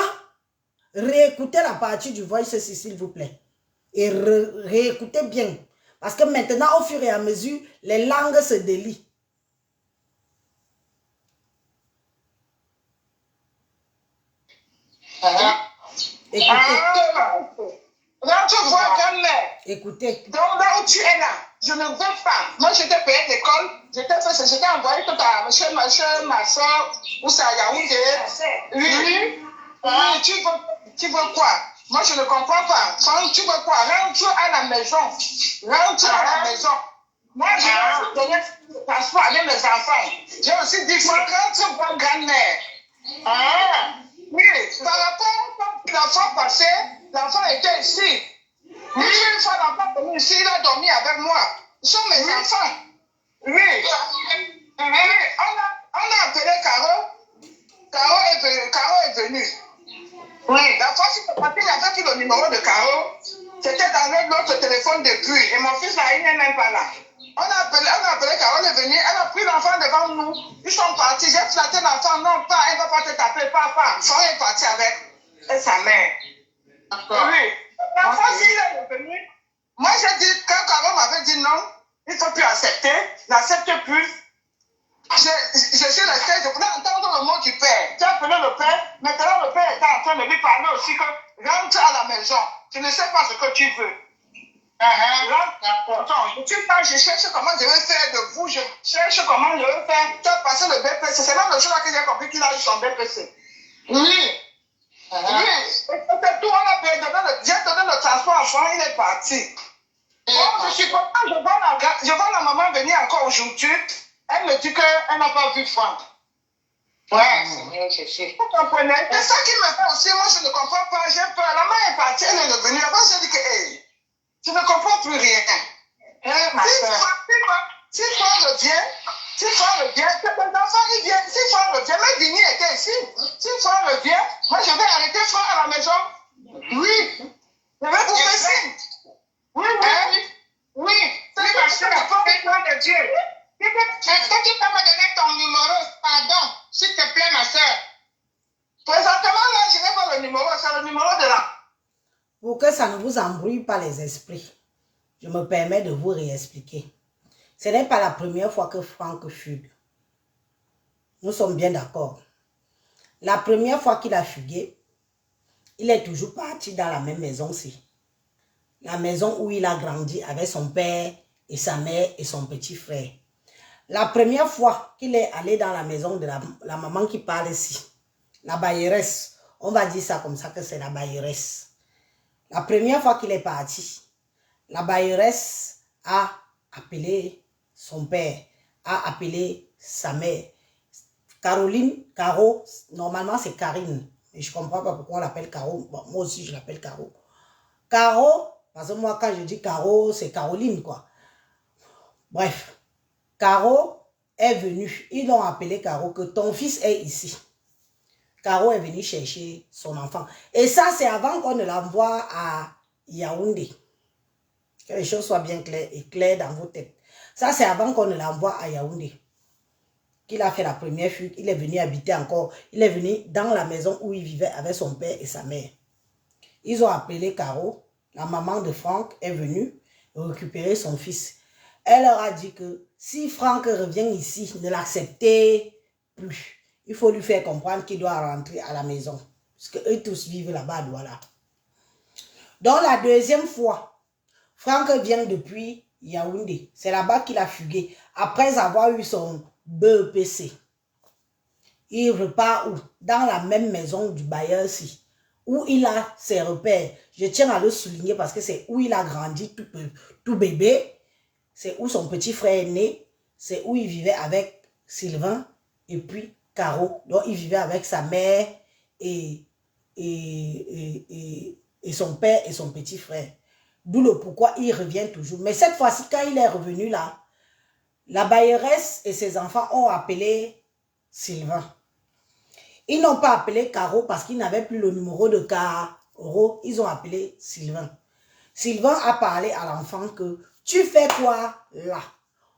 Speaker 1: Réécoutez la partie du voice ici, s'il vous plaît. Et réécoutez bien. Parce que maintenant, au fur et à mesure, les langues se délient.
Speaker 7: Écoutez. Là, tu vois, grand-mère.
Speaker 1: Écoutez.
Speaker 7: Donc, là où tu es là, je ne veux pas. Moi, j'étais payé d'école. J'étais envoyé tout à chez ma soeur, ou ça à Yaoundé. Oui. Oui, tu veux quoi? Moi, je ne comprends pas. Tu veux quoi? Rentre à la maison. Rentre à la maison. Moi, j'ai donné le passeport avec mes enfants. J'ai aussi dit, rentre voir grand-mère. Oui, par rapport à la fois passée, l'enfant était ici. Oui, une fois l'enfant est venu ici, il a dormi avec moi. Ce sont mes enfants. Oui. On a appelé Caro. Caro est venue. Oui. La fois si il avait pris le numéro de Caro, c'était dans notre téléphone depuis. Et mon fils là, il n'est même pas là. On a appelé Caro, elle est venue, elle a pris l'enfant devant nous. Ils sont partis, j'ai flatté l'enfant, non pas, elle ne va pas te taper, papa. L'enfant est parti avec sa mère. Oui. L'enfant, s'il est venu, moi j'ai dit, quand Caro m'avait dit non, il ne faut plus accepter, n'accepte plus. Je suis resté, je voulais entendre le mot du père. Tu as appelé le père, maintenant le père était en train de lui parler aussi que rentre à la maison. Tu ne sais pas ce que tu veux. Tu parles, je cherche comment je vais faire de vous, je cherche comment je vais faire. Tu as passé le BPC, c'est même le jour là que j'ai compris qu'il a eu son BPC. Oui. Oui. C'est tout, on a payé, j'ai donné le transport à fond, il est parti. Oh, je suis content, je vois la maman venir encore aujourd'hui. Elle me dit qu'elle n'a pas vu Franck. Ouais, c'est mieux, je sais. Vous comprenez? C'est ça qui me fait aussi, moi je ne comprends pas, j'ai peur. La maman est partie, elle est revenue. Avant, j'ai dit que, hey, tu ne comprends plus rien. Si Franck revient, tes enfants, ils viennent. Si Franck revient, même Vini était ici. Si Franck revient, moi je vais arrêter Franck à la maison. Oui. Je vais vous faire signe. Oui. C'est parce que la porte est loin de Dieu. Est-ce que tu peux me donner ton numéro? Pardon, s'il te plaît, ma soeur. Présentement, là, je n'ai pas le numéro, c'est le numéro de là.
Speaker 1: Pour que ça ne vous embrouille pas les esprits, je me permets de vous réexpliquer. Ce n'est pas la première fois que Franck fugue. Nous sommes bien d'accord. La première fois qu'il a fugué, il est toujours parti dans la même maison-ci. La maison où il a grandi avec son père et sa mère et son petit frère. La première fois qu'il est allé dans la maison de la maman qui parle ici, la bailleresse, on va dire ça comme ça que c'est la bailleresse. La première fois qu'il est parti, la bailleresse a appelé son père, a appelé sa mère. Caroline, Caro, normalement c'est Karine, mais je ne comprends pas pourquoi on l'appelle Caro. Bon, moi aussi je l'appelle Caro. Caro, parce que moi quand je dis Caro, c'est Caroline quoi. Bref, Caro est venue, ils l'ont appelé Caro, que ton fils est ici. Caro est venue chercher son enfant. Et ça, c'est avant qu'on ne l'envoie à Yaoundé. Que les choses soient bien claires et claires dans vos têtes. Ça, c'est avant qu'on ne l'envoie à Yaoundé. Qu'il a fait la première fuite, il est venu habiter encore. Il est venu dans la maison où il vivait avec son père et sa mère. Ils ont appelé Caro. La maman de Franck est venue récupérer son fils. Elle leur a dit que si Franck revient ici, ne l'acceptez plus. Il faut lui faire comprendre qu'il doit rentrer à la maison. Parce qu'eux tous vivent là-bas à Douala. Donc la deuxième fois, Franck vient depuis Yaoundé. C'est là-bas qu'il a fugué. Après avoir eu son BEPC. Il repart où? Dans la même maison du bailleur-ci. Où il a ses repères. Je tiens à le souligner parce que c'est où il a grandi tout bébé. C'est où son petit frère est né. C'est où il vivait avec Sylvain et puis Caro. Donc il vivait avec sa mère et son père et son petit frère. D'où le pourquoi il revient toujours. Mais cette fois-ci, quand il est revenu là, la bailleresse et ses enfants ont appelé Sylvain. Ils n'ont pas appelé Caro parce qu'ils n'avaient plus le numéro de Caro. Ils ont appelé Sylvain. Sylvain a parlé à l'enfant que tu fais quoi là?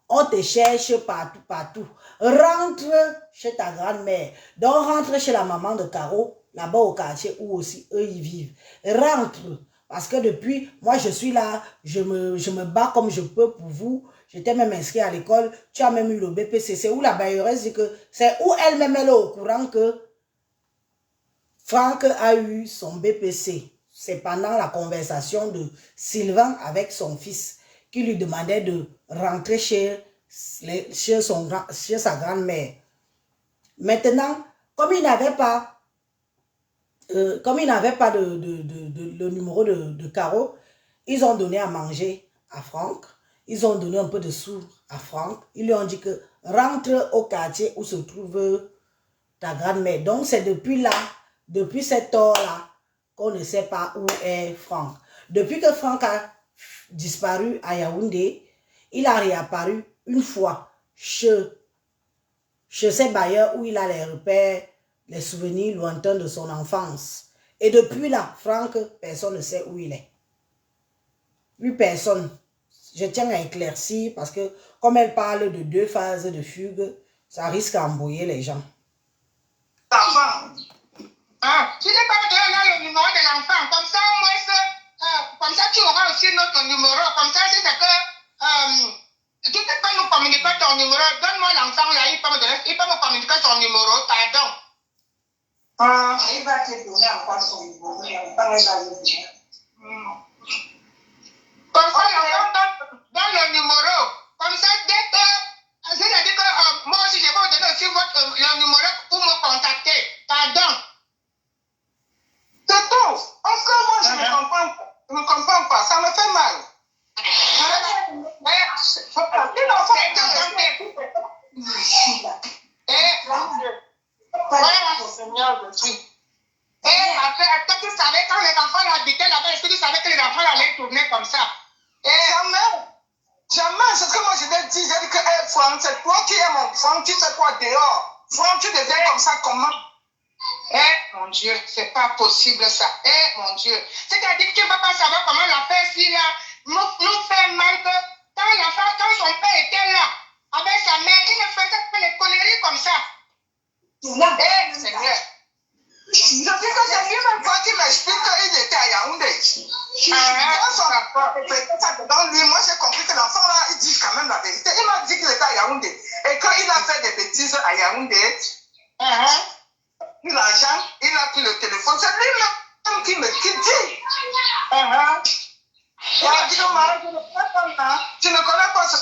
Speaker 1: On te cherche partout, partout. Rentre chez ta grand-mère. Donc rentre chez la maman de Caro, là-bas au quartier où aussi eux ils vivent. Rentre. Parce que depuis, moi je suis là, je me bats comme je peux pour vous. J'étais même inscrit à l'école. Tu as même eu le BPC. C'est où la bailleresse dit que c'est où elle-même elle est au courant que Franck a eu son BPC. C'est pendant la conversation de Sylvain avec son fils qui lui demandait de rentrer chez sa grand-mère. Maintenant, comme il n'avait pas le numéro de Caro, ils ont donné à manger à Franck. Ils ont donné un peu de sous à Franck. Ils lui ont dit que rentre au quartier où se trouve ta grand-mère. Donc c'est depuis là, depuis cette heure-là, qu'on ne sait pas où est Franck. Depuis que Franck a disparu à Yaoundé, il a réapparu une fois chez ses bailleurs où il a les repères, les souvenirs lointains de son enfance. Et depuis là, Franck, personne ne sait où il est. Lui, personne. Je tiens à éclaircir parce que comme elle parle de 2 phases de fugue, ça risque d'embrouiller les gens.
Speaker 3: L'enfant. Ah, tu n'es pas donné le numéro de l'enfant. Comme ça, au moins, comme ça, tu auras aussi notre numéro. Comme ça, si c'est que tu ne peux pas nous communiquer ton numéro. Donne-moi l'enfant là, il peut me communiquer ton numéro. Pardon. Il va te donner encore son numéro. Comme ça, l'enfant donne le numéro. Comme ça, dès que. C'est-à-dire que moi aussi, je vais vous donner aussi le numéro pour me contacter. Pardon. C'est tout. Parce que moi, je ne comprends pas. Ça me fait mal. Seigneur Jésus. Et après, tu savais quand les enfants habitaient là-bas, est-ce que tu savais que les enfants allaient tourner comme ça? Jamais, c'est ce que moi je t'ai dit. J'ai dit que Franck, c'est toi qui es mon Franck, tu fais quoi dehors? Franck, tu deviens comme ça comment? Mon Dieu, c'est pas possible ça. Mon Dieu. C'est-à-dire que tu ne vas pas savoir comment l'affaire ci là nous fait mal que quand son père était là, avec sa mère, il ne faisait pas les conneries comme ça. Seigneur. Je dis que c'est lui-même qui m'explique qu'il était à Yaoundé. Dans lui, moi j'ai compris que l'enfant là, il dit quand même la vérité. Il m'a dit qu'il était à Yaoundé. Et quand il a fait des bêtises à Yaoundé, l'argent, il a pris le téléphone. C'est lui-même qui me dit.
Speaker 7: Tu ne connais pas ce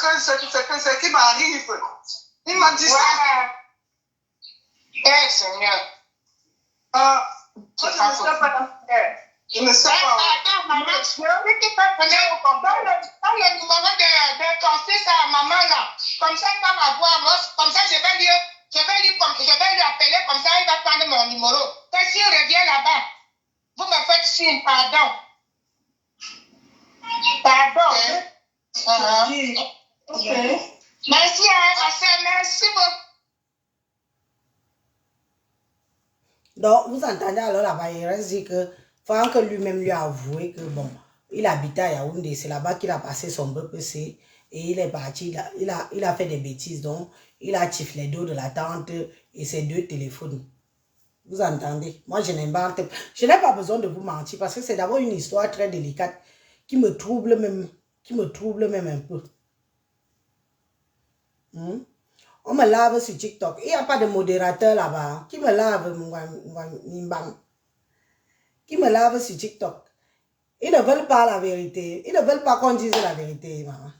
Speaker 7: qui m'arrive. Il m'a dit ça.
Speaker 3: Eh, Seigneur.
Speaker 7: Je ne sais pas.
Speaker 3: Attends, maman. Tu peux venir dans le numéro de ton fils à maman là. Comme ça, il va m'avoir. Comme ça, je vais lui appeler. Comme ça, il va prendre mon numéro. Et s'il revient là-bas, vous me faites signe, pardon. Pardon. Merci, merci beaucoup.
Speaker 1: Donc, vous entendez alors là-bas, il reste dit que Franck lui-même lui a avoué que bon, il habitait à Yaoundé, c'est là-bas qu'il a passé son BPC et il est parti, il a fait des bêtises, donc il a tiflé les dos de la tante et ses 2 téléphones. Vous entendez? Moi, je n'ai pas besoin de vous mentir parce que c'est d'abord une histoire très délicate qui me trouble même un peu. On me lave sur TikTok. Il n'y a pas de modérateur là-bas. Qui me lave, qui me lave sur TikTok. Ils ne veulent pas la vérité. Ils ne veulent pas qu'on dise la vérité, maman.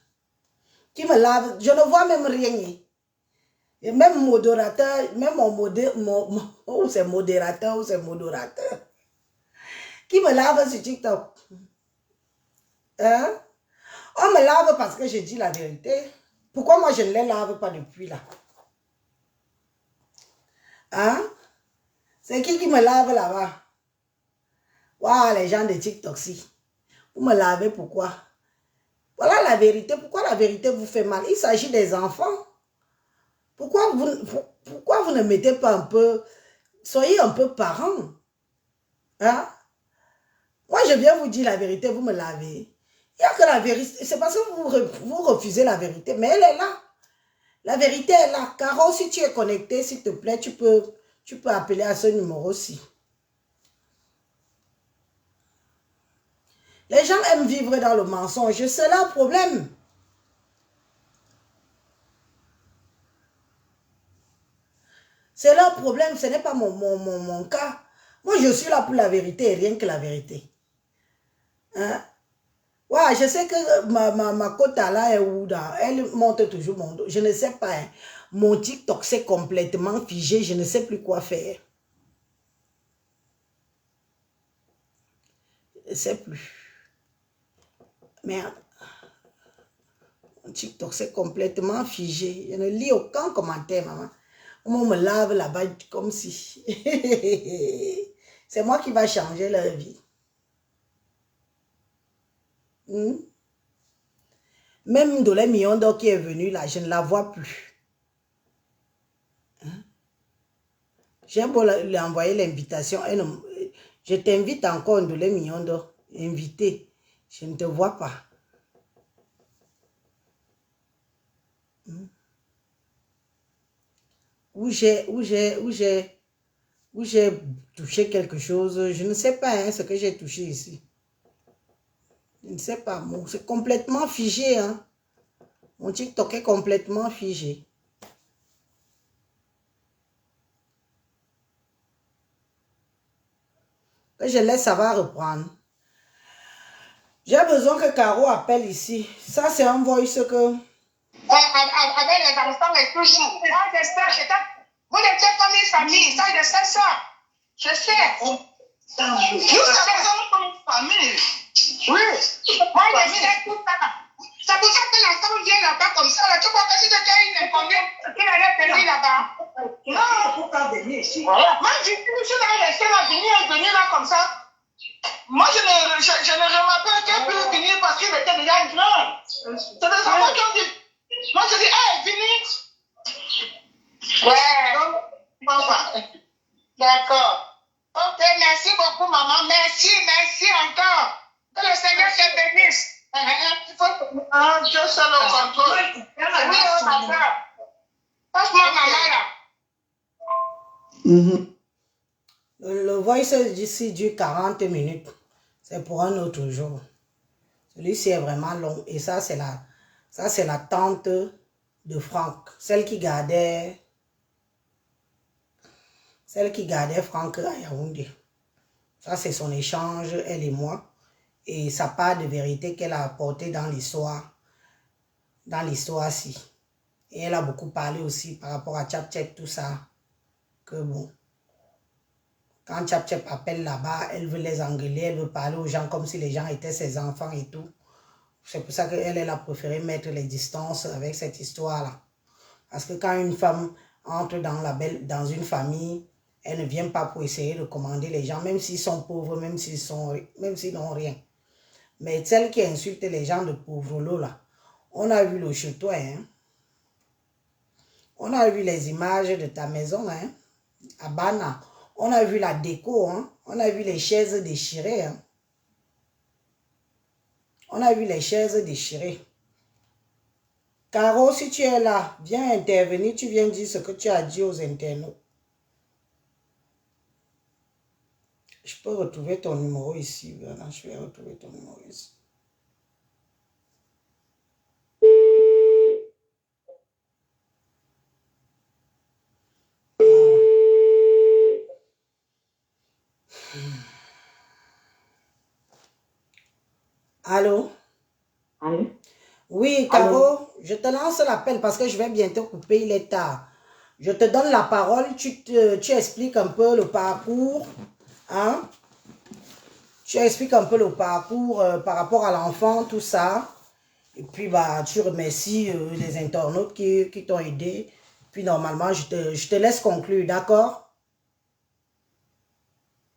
Speaker 1: Qui me lave. Je ne vois même rien. Et même modérateur, même ou c'est modérateur ou c'est modérateur. Qui me lave sur TikTok. Hein? On me lave parce que je dis la vérité. Pourquoi moi je ne les lave pas depuis là? Hein? C'est qui me lave là-bas? Waouh, les gens de TikTok, si. Vous me lavez pourquoi? Voilà la vérité. Pourquoi la vérité vous fait mal? Il s'agit des enfants. Pourquoi vous ne mettez pas un peu... Soyez un peu parents. Hein? Moi, je viens vous dire la vérité, vous me lavez. Il n'y a que la vérité. C'est parce que vous refusez la vérité. Mais elle est là. La vérité est là. Caro, si tu es connecté, s'il te plaît, tu peux appeler à ce numéro-ci. Les gens aiment vivre dans le mensonge. C'est là le problème. C'est leur problème. Ce n'est pas mon cas. Moi, je suis là pour la vérité et rien que la vérité. Hein? Ouais, je sais que ma quota là est où là? Elle monte toujours mon dos. Je ne sais pas. Hein. Mon TikTok c'est complètement figé. Je ne sais plus quoi faire. Je ne sais plus. Merde. Mon TikTok c'est complètement figé. Je ne lis aucun commentaire, maman. On me lave là-bas comme si. C'est moi qui va changer leur vie. Même Dolé Miondo qui est venu là, je ne la vois plus. J'ai beau lui envoyer l'invitation. Je t'invite encore, Dolé Miondo. Invité. Je ne te vois pas. Où j'ai touché quelque chose. Je ne sais pas hein, ce que j'ai touché ici. Je ne sais pas. C'est complètement figé. Hein. Mon TikTok est complètement figé. Que je laisse, ça va reprendre. J'ai besoin que Caro appelle ici. Ça, c'est un voice que...
Speaker 3: Avec les enfants et tout ça. Moi, je sais, vous n'êtes comme une famille. Ça, je sais ça. Je sais.
Speaker 7: Nous sommes comme une famille.
Speaker 3: Oui. Moi, je sais tout ça. C'est pour ça que la femme vient là-bas comme ça. Là. Tu vois que si c'était une inconnue, qu'il allait venir là-bas.
Speaker 2: Non, pourquoi venir ici?
Speaker 3: Voilà. Moi, je suis dans les scènes à venir là comme ça. Moi, je ne remarque qu'elle peut venir parce qu'il était déjà grand. C'est des enfants qui ont dit. Moi, je dis, hey, venez. Ouais. D'accord. Ok, merci beaucoup, maman. Merci encore. Que le Seigneur te bénisse. Il faut...
Speaker 7: Dieu seul au contrôle.
Speaker 3: Oui, on a ça. Passe-moi, maman, là.
Speaker 1: Le voice d'ici dure 40 minutes. C'est pour un autre jour. Celui-ci est vraiment long. Et ça, c'est la tante de Franck. Celle qui gardait Franck à Yaoundé. Ça, c'est son échange, elle et moi. et sa part de vérité qu'elle a apportée dans l'histoire-ci. Et elle a beaucoup parlé aussi par rapport à Tchap Tchep, tout ça. Que bon, quand Tchap Tchep appelle là-bas, elle veut les engueuler, elle veut parler aux gens comme si les gens étaient ses enfants et tout. C'est pour ça qu'elle a préféré mettre les distances avec cette histoire-là. Parce que quand une femme entre dans une famille, elle ne vient pas pour essayer de commander les gens, même s'ils sont pauvres, même s'ils n'ont rien. Mais celle qui insulte les gens de pauvres lots là, on a vu le chez toi, hein. On a vu les images de ta maison, hein, à Bana. On a vu la déco, hein. On a vu les chaises déchirées, hein. On a vu les chaises déchirées. Caro, si tu es là, viens intervenir, tu viens dire ce que tu as dit aux internautes. Je peux retrouver ton numéro ici. Voilà, je vais retrouver ton numéro ici. Allô?
Speaker 2: Allô?
Speaker 1: Oui,
Speaker 2: Allô?
Speaker 1: Caro, je te lance l'appel parce que je vais bientôt couper, il est tard. Je te donne la parole, tu expliques un peu le parcours, hein? Tu expliques un peu le parcours par rapport à l'enfant, tout ça. Et puis, bah, tu remercies les internautes qui t'ont aidé. Puis, normalement, je te laisse conclure, d'accord?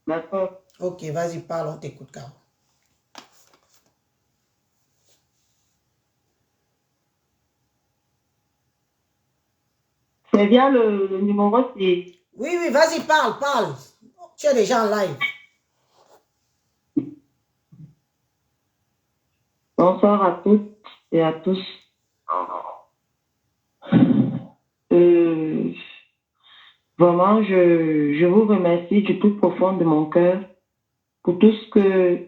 Speaker 2: D'accord.
Speaker 1: Ok, vas-y, parle, on t'écoute, Caro.
Speaker 2: C'est bien le numéro, c'est...
Speaker 1: Oui, oui, vas-y, parle. Tu es déjà en live.
Speaker 2: Bonsoir à toutes et à tous. Vraiment, je vous remercie du tout profond de mon cœur pour tout ce que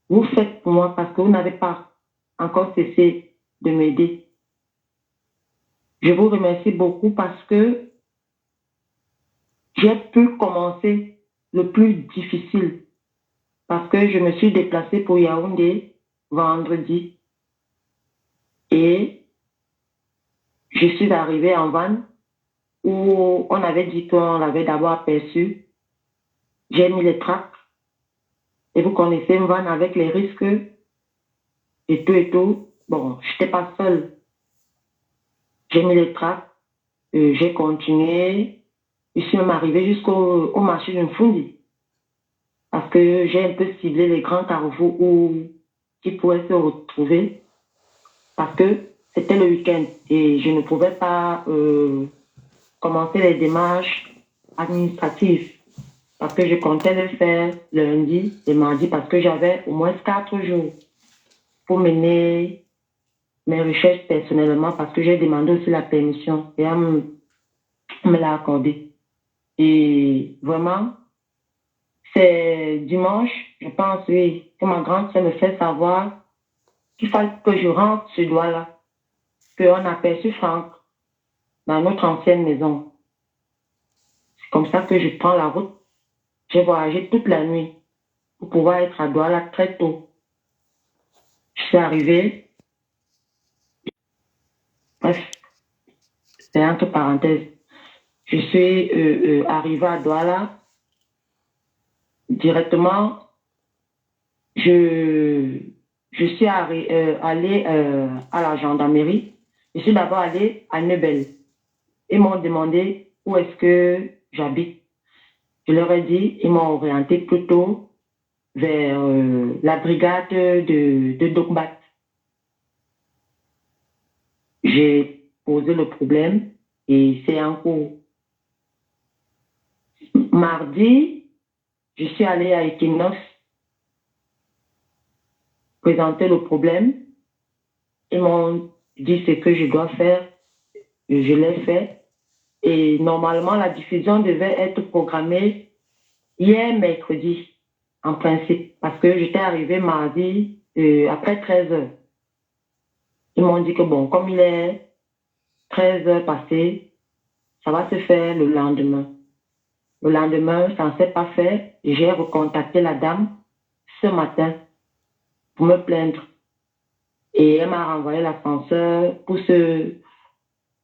Speaker 2: vous faites pour moi parce que vous n'avez pas encore cessé de m'aider. Je vous remercie beaucoup parce que j'ai pu commencer le plus difficile parce que je me suis déplacée pour Yaoundé vendredi et je suis arrivée en van où on avait dit qu'on l'avait d'abord aperçu. J'ai mis les tracts et vous connaissez une van avec les risques et tout et tout. Bon, je n'étais pas seule. J'ai mis les tracts, j'ai continué. Je suis même arrivée jusqu'au marché d'une Fundi parce que j'ai un peu ciblé les grands carrefours où ils pourraient se retrouver parce que c'était le week-end et je ne pouvais pas commencer les démarches administratives parce que je comptais le faire lundi et mardi parce que j'avais au moins 4 jours pour mener mes recherches personnellement parce que j'ai demandé aussi la permission et elle me l'a accordé. Et vraiment, c'est dimanche, je pense, oui, que ma grande sœur me fait savoir qu'il fallait que je rentre ce doigt-là, qu'on a aperçu Franck dans notre ancienne maison. C'est comme ça que je prends la route. J'ai voyagé toute la nuit pour pouvoir être à Douala très tôt. Je suis arrivée. Bref, c'est entre parenthèses. Je suis arrivée à Douala. Directement, je suis allée à la gendarmerie. Je suis d'abord allée à Nebel. Ils m'ont demandé où est-ce que j'habite. Je leur ai dit, ils m'ont orienté plutôt vers la brigade de Dokbat. J'ai posé le problème et c'est en cours. Mardi, je suis allée à Equinox présenter le problème. Ils m'ont dit ce que je dois faire. Je l'ai fait. Et normalement, la diffusion devait être programmée hier, mercredi, en principe, parce que j'étais arrivée mardi après 13 heures. Ils m'ont dit que bon, comme il est 13 heures passées, ça va se faire le lendemain. Le lendemain, ça ne s'est pas fait. J'ai recontacté la dame ce matin pour me plaindre. Et elle m'a renvoyé l'ascenseur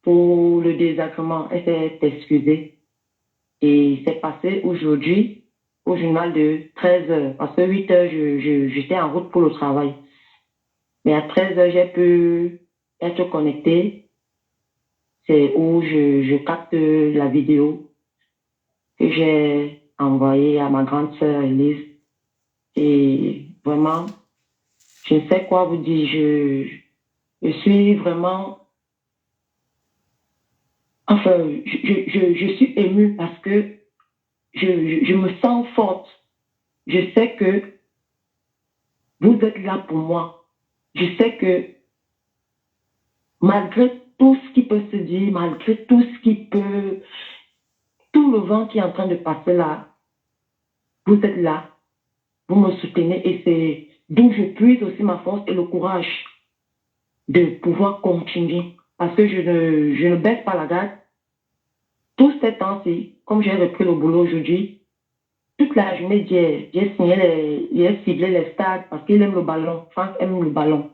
Speaker 2: pour le désagrément. Elle s'est excusée. Et c'est passé aujourd'hui au journal de 13 heures. Parce que 8 heures, j'étais en route pour le travail. Mais à 13 heures, j'ai pu être connectée. C'est où je capte la vidéo que j'ai envoyée à ma grande sœur Elise. Et vraiment, je ne sais quoi vous dire. Je suis vraiment... Enfin, je suis émue parce que je me sens forte. Je sais que vous êtes là pour moi. Je sais que malgré tout ce qui peut se dire, malgré tout ce qui peut... Tout le vent qui est en train de passer là, vous êtes là. Vous me soutenez et c'est d'où je puise aussi ma force et le courage de pouvoir continuer. Parce que je ne baisse pas la garde. Tout ce temps-ci, comme j'ai repris le boulot aujourd'hui, toute la journée, j'ai ciblé les stades parce qu'il aime le ballon. Franck aime le ballon.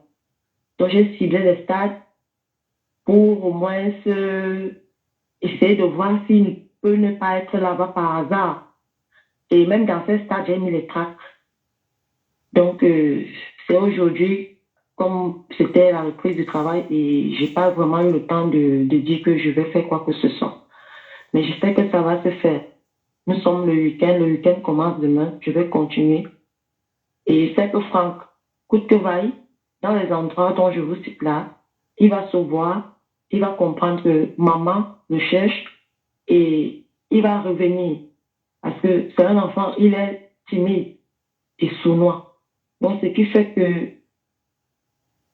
Speaker 2: Donc j'ai ciblé les stades pour au moins essayer de voir s'il ne peut ne pas être là-bas par hasard. Et même dans ces stades, j'ai mis les tracts. Donc, c'est aujourd'hui, comme c'était la reprise du travail, et j'ai pas vraiment eu le temps de dire que je vais faire quoi que ce soit. Mais je sais que ça va se faire. Nous sommes le week-end commence demain, je vais continuer. Et je sais que Franck, coûte que vaille, dans les endroits dont je vous cite là, il va se voir, il va comprendre que maman le cherche et il va revenir. Parce que c'est un enfant, il est timide et sournois. Donc, ce qui fait que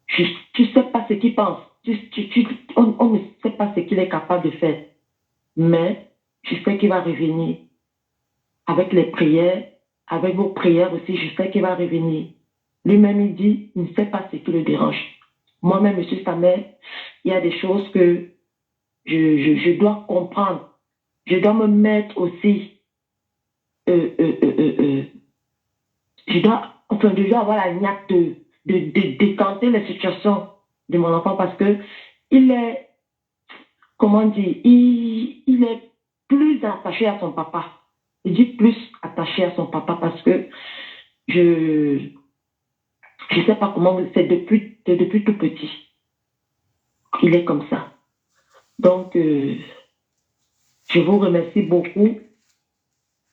Speaker 2: tu ne sais pas ce qu'il pense. On ne sait pas ce qu'il est capable de faire. Mais je sais qu'il va revenir. Avec les prières, avec vos prières aussi, je sais qu'il va revenir. Lui-même, il dit, il ne sait pas ce qui le dérange. Moi-même, je suis sa mère. Il y a des choses que je dois comprendre. Je dois me mettre aussi. Je dois avoir la niaque de décanter les situations de mon enfant parce que il est, comment dire, il est plus attaché à son papa. Il dit plus attaché à son papa parce que je sais pas comment, c'est depuis tout petit. Il est comme ça. Donc, je vous remercie beaucoup.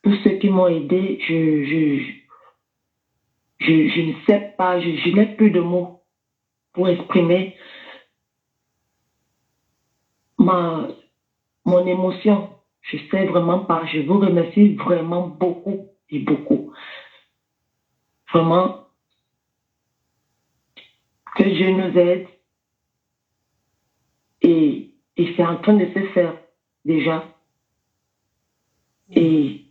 Speaker 2: Tous ceux qui m'ont aidé, je ne sais pas, je n'ai plus de mots pour exprimer mon émotion. Je ne sais vraiment pas. Je vous remercie vraiment beaucoup et beaucoup. Vraiment, que Dieu nous aide. Et c'est en train de se faire déjà. Et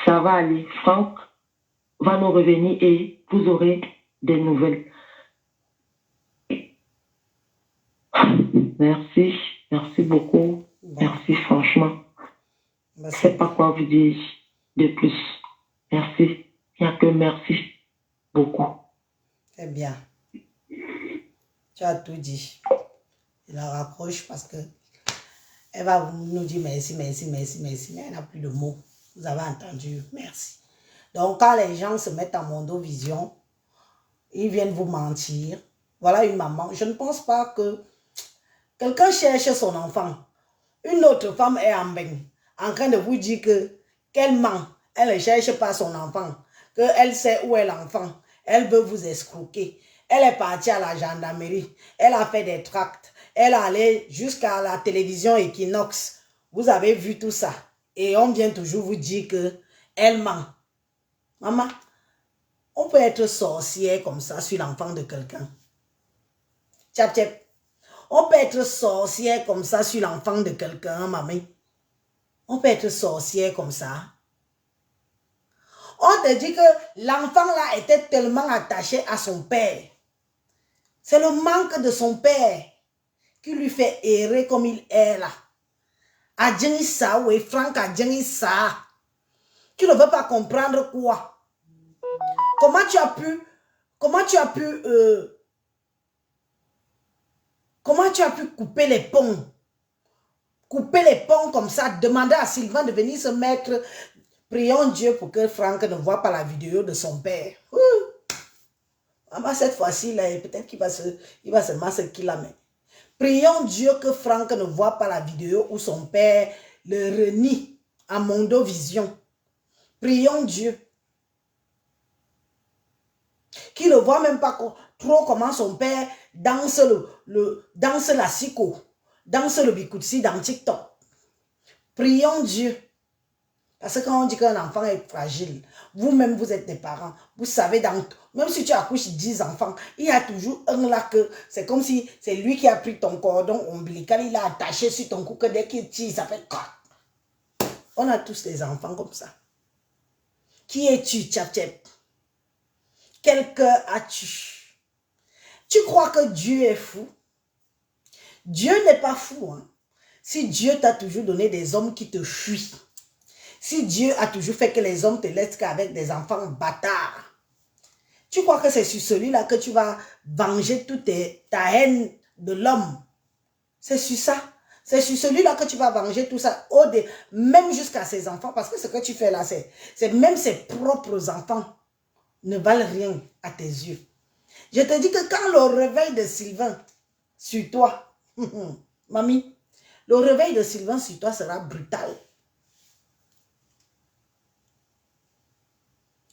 Speaker 2: ça va aller. Franck va nous revenir et vous aurez des nouvelles. Merci beaucoup. Merci franchement. Je ne sais pas quoi vous dire de plus. Merci. Il n'y a que merci beaucoup.
Speaker 1: C'est bien. Tu as tout dit. Il la raccroche parce que elle va nous dire merci, mais elle n'a plus de mots. Vous avez entendu, merci. Donc, quand les gens se mettent en mondovision, ils viennent vous mentir. Voilà une maman. Je ne pense pas que quelqu'un cherche son enfant. Une autre femme est en train de vous dire qu'elle ment. Elle ne cherche pas son enfant. Qu'elle sait où est l'enfant. Elle veut vous escroquer. Elle est partie à la gendarmerie. Elle a fait des tracts. Elle est allée jusqu'à la télévision Equinox. Vous avez vu tout ça. Et on vient toujours vous dire qu'elle ment. Maman, on peut être sorcière comme ça sur l'enfant de quelqu'un. Tchap tchap. On peut être sorcière comme ça sur l'enfant de quelqu'un, mamie. On peut être sorcière comme ça. On te dit que l'enfant là était tellement attaché à son père. C'est le manque de son père qui lui fait errer comme il est là. Adjengisa, oui, Franck Adjengisa. Tu ne veux pas comprendre quoi? Comment tu as pu comment tu as pu couper les ponts? Couper les ponts comme ça, demander à Sylvain de venir se mettre. Prions Dieu pour que Franck ne voit pas la vidéo de son père. Cette fois-ci, peut-être qu'il va seulement se kilomètres. Prions Dieu que Franck ne voit pas la vidéo où son père le renie à Mondovision. Prions Dieu. Qu'il ne voit même pas trop comment son père danse danse la siko, danse le bikoutsi dans TikTok. Prions Dieu. Parce que quand on dit qu'un enfant est fragile, vous-même vous êtes des parents, vous savez, même si tu accouches 10 enfants, il y a toujours un là que c'est comme si c'est lui qui a pris ton cordon ombilical, il l'a attaché sur ton cou, que dès qu'il tire, ça fait quoi. On a tous des enfants comme ça. Qui es-tu, Tchap-Tchap? Quel cœur as-tu? Tu crois que Dieu est fou? Dieu n'est pas fou. Hein? Si Dieu t'a toujours donné des hommes qui te fuient, si Dieu a toujours fait que les hommes te laissent qu'avec des enfants bâtards, tu crois que c'est sur celui-là que tu vas venger toute ta haine de l'homme? C'est sur ça. C'est sur celui-là que tu vas venger tout ça, même jusqu'à ses enfants, parce que ce que tu fais là, c'est même ses propres enfants ne valent rien à tes yeux. Je te dis que quand le réveil de Sylvain sur toi, mamie, le réveil de Sylvain sur toi sera brutal.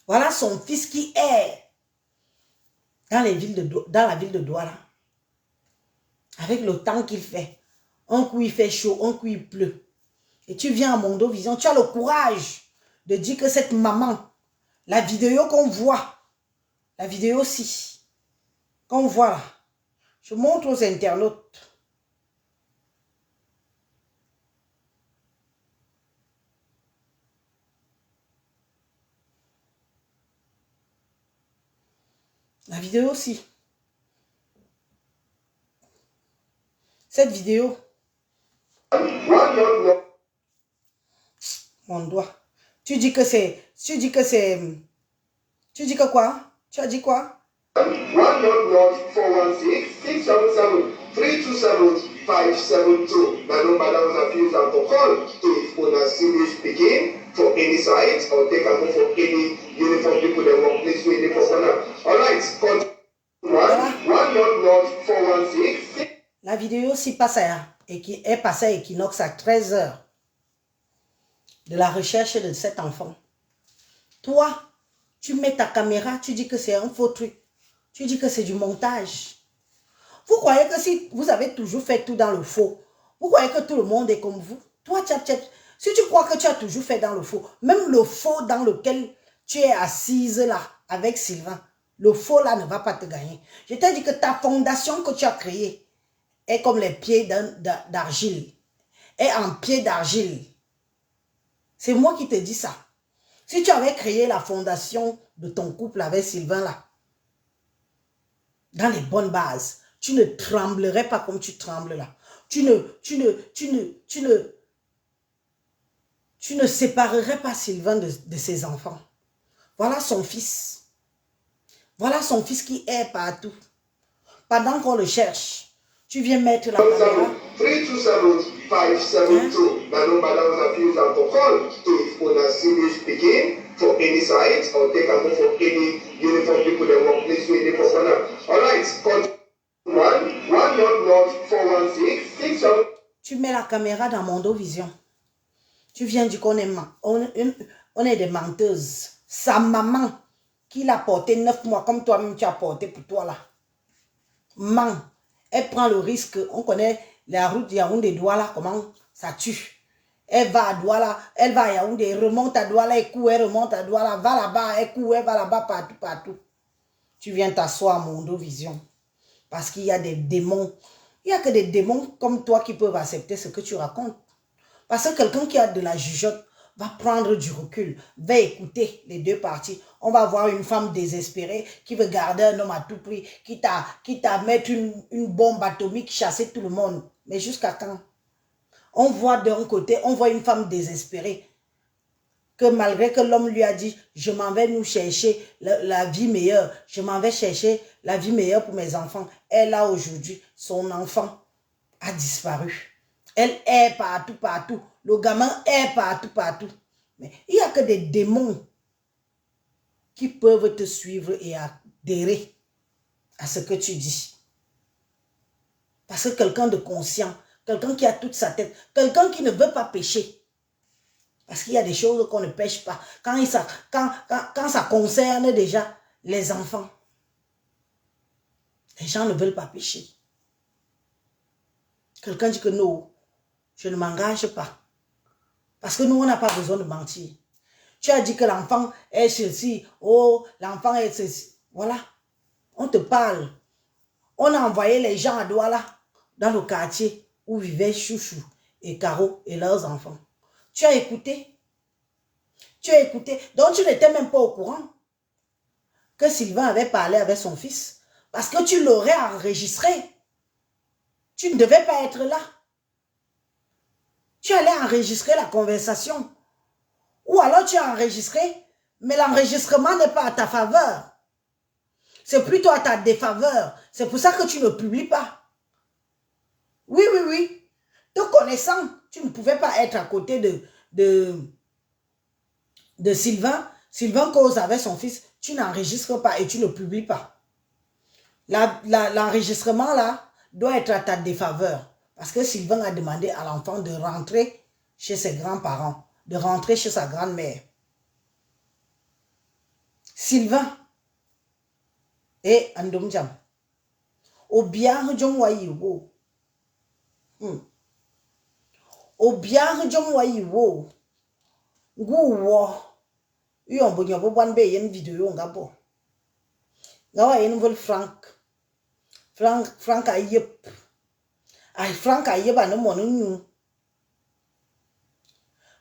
Speaker 1: Voilà son fils qui est dans la ville de Douala. Avec le temps qu'il fait. Un coup il fait chaud, un coup il pleut. Et tu viens à Mondovision, tu as le courage de dire que cette maman, la vidéo qu'on voit, la vidéo-ci, qu'on voit là, je montre aux internautes. La vidéo aussi. Cette vidéo. Mon doigt. Tu dis que quoi? Tu as dit quoi?
Speaker 8: 404-677-327-572. My number that was abused and for call. If on a serious speaking for any site or take a move for any uniform people that work this way, they for now. Alright, 1-416.
Speaker 1: La vidéo si passe et qui est passée à Equinox à 13 h de la recherche de cet enfant. Toi, tu mets ta caméra, tu dis que c'est un faux truc. Tu dis que c'est du montage. Vous croyez que si vous avez toujours fait tout dans le faux, vous croyez que tout le monde est comme vous? Toi, si tu crois que tu as toujours fait dans le faux, même le faux dans lequel tu es assise là, avec Sylvain, le faux là ne va pas te gagner. Je t'ai dit que ta fondation que tu as créée est comme les pieds d'argile. Est en pied d'argile. C'est moi qui te dis ça. Si tu avais créé la fondation de ton couple avec Sylvain là, dans les bonnes bases, tu ne tremblerais pas comme tu trembles là. Tu ne séparerais pas Sylvain de ses enfants. Voilà son fils. Voilà son fils qui est partout. Pendant qu'on le cherche, tu viens mettre la caméra.
Speaker 8: 327-572. My number that was abused and for call. If on a serious speaking for any site or take a move for any uniform people that work this way, they for now. Alright, 1-416-677.
Speaker 1: Tu mets la caméra dans Mondovision. Tu viens dire qu'on est, on est des menteuses. Sa maman, qui l'a porté 9 mois, comme toi-même tu as porté pour toi là. Ment. Elle prend le risque. On connaît la route Yaoundé-Douala, comment ça tue. Elle va à Douala, elle va à Yaoundé, elle remonte à Douala, elle court, elle remonte à Douala, va là-bas, elle court, elle va là-bas, partout, partout. Tu viens t'asseoir à Mondovision. Parce qu'il y a des démons. Il n'y a que des démons comme toi qui peuvent accepter ce que tu racontes. Parce que quelqu'un qui a de la jugeote va prendre du recul, va écouter les deux parties. On va voir une femme désespérée qui veut garder un homme à tout prix, qui t'a mettre une bombe atomique, chasser tout le monde. Mais jusqu'à quand? On voit d'un côté, on voit une femme désespérée que malgré que l'homme lui a dit, je m'en vais nous chercher la vie meilleure, je m'en vais chercher la vie meilleure pour mes enfants. Elle a aujourd'hui, son enfant a disparu. Elle est partout, partout. Le gamin est partout, partout. Mais il n'y a que des démons qui peuvent te suivre et adhérer à ce que tu dis. Parce que quelqu'un de conscient, quelqu'un qui a toute sa tête, quelqu'un qui ne veut pas pécher. Parce qu'il y a des choses qu'on ne pêche pas. Quand ça concerne déjà les enfants, les gens ne veulent pas pécher. Quelqu'un dit que non, je ne m'engage pas. Parce que nous, on n'a pas besoin de mentir. Tu as dit que l'enfant est ceci, oh, l'enfant est ceci. Voilà, on te parle. On a envoyé les gens à Douala, dans le quartier où vivaient Chouchou et Caro et leurs enfants. Tu as écouté? Tu as écouté? Donc tu n'étais même pas au courant que Sylvain avait parlé avec son fils. Parce que tu l'aurais enregistré. Tu ne devais pas être là. Tu allais enregistrer la conversation. Ou alors tu as enregistré, mais l'enregistrement n'est pas à ta faveur. C'est plutôt à ta défaveur. C'est pour ça que tu ne publies pas. Oui, oui, oui. Te connaissant, tu ne pouvais pas être à côté de Sylvain. Sylvain cause avec son fils. Tu n'enregistres pas et tu ne publies pas. L'enregistrement là doit être à ta défaveur. Parce que Sylvain a demandé à l'enfant de rentrer chez ses grands-parents, de rentrer chez sa grand-mère. Sylvain et Andomjam. Obiang Jongwayi wo. Obiang Jongwayi wo. Gouwo. Yon bo nyobo banbe yen vidéo ngabo. Ngawa yen vol Frank ayep. Ay Frank ayep anu monu nyu.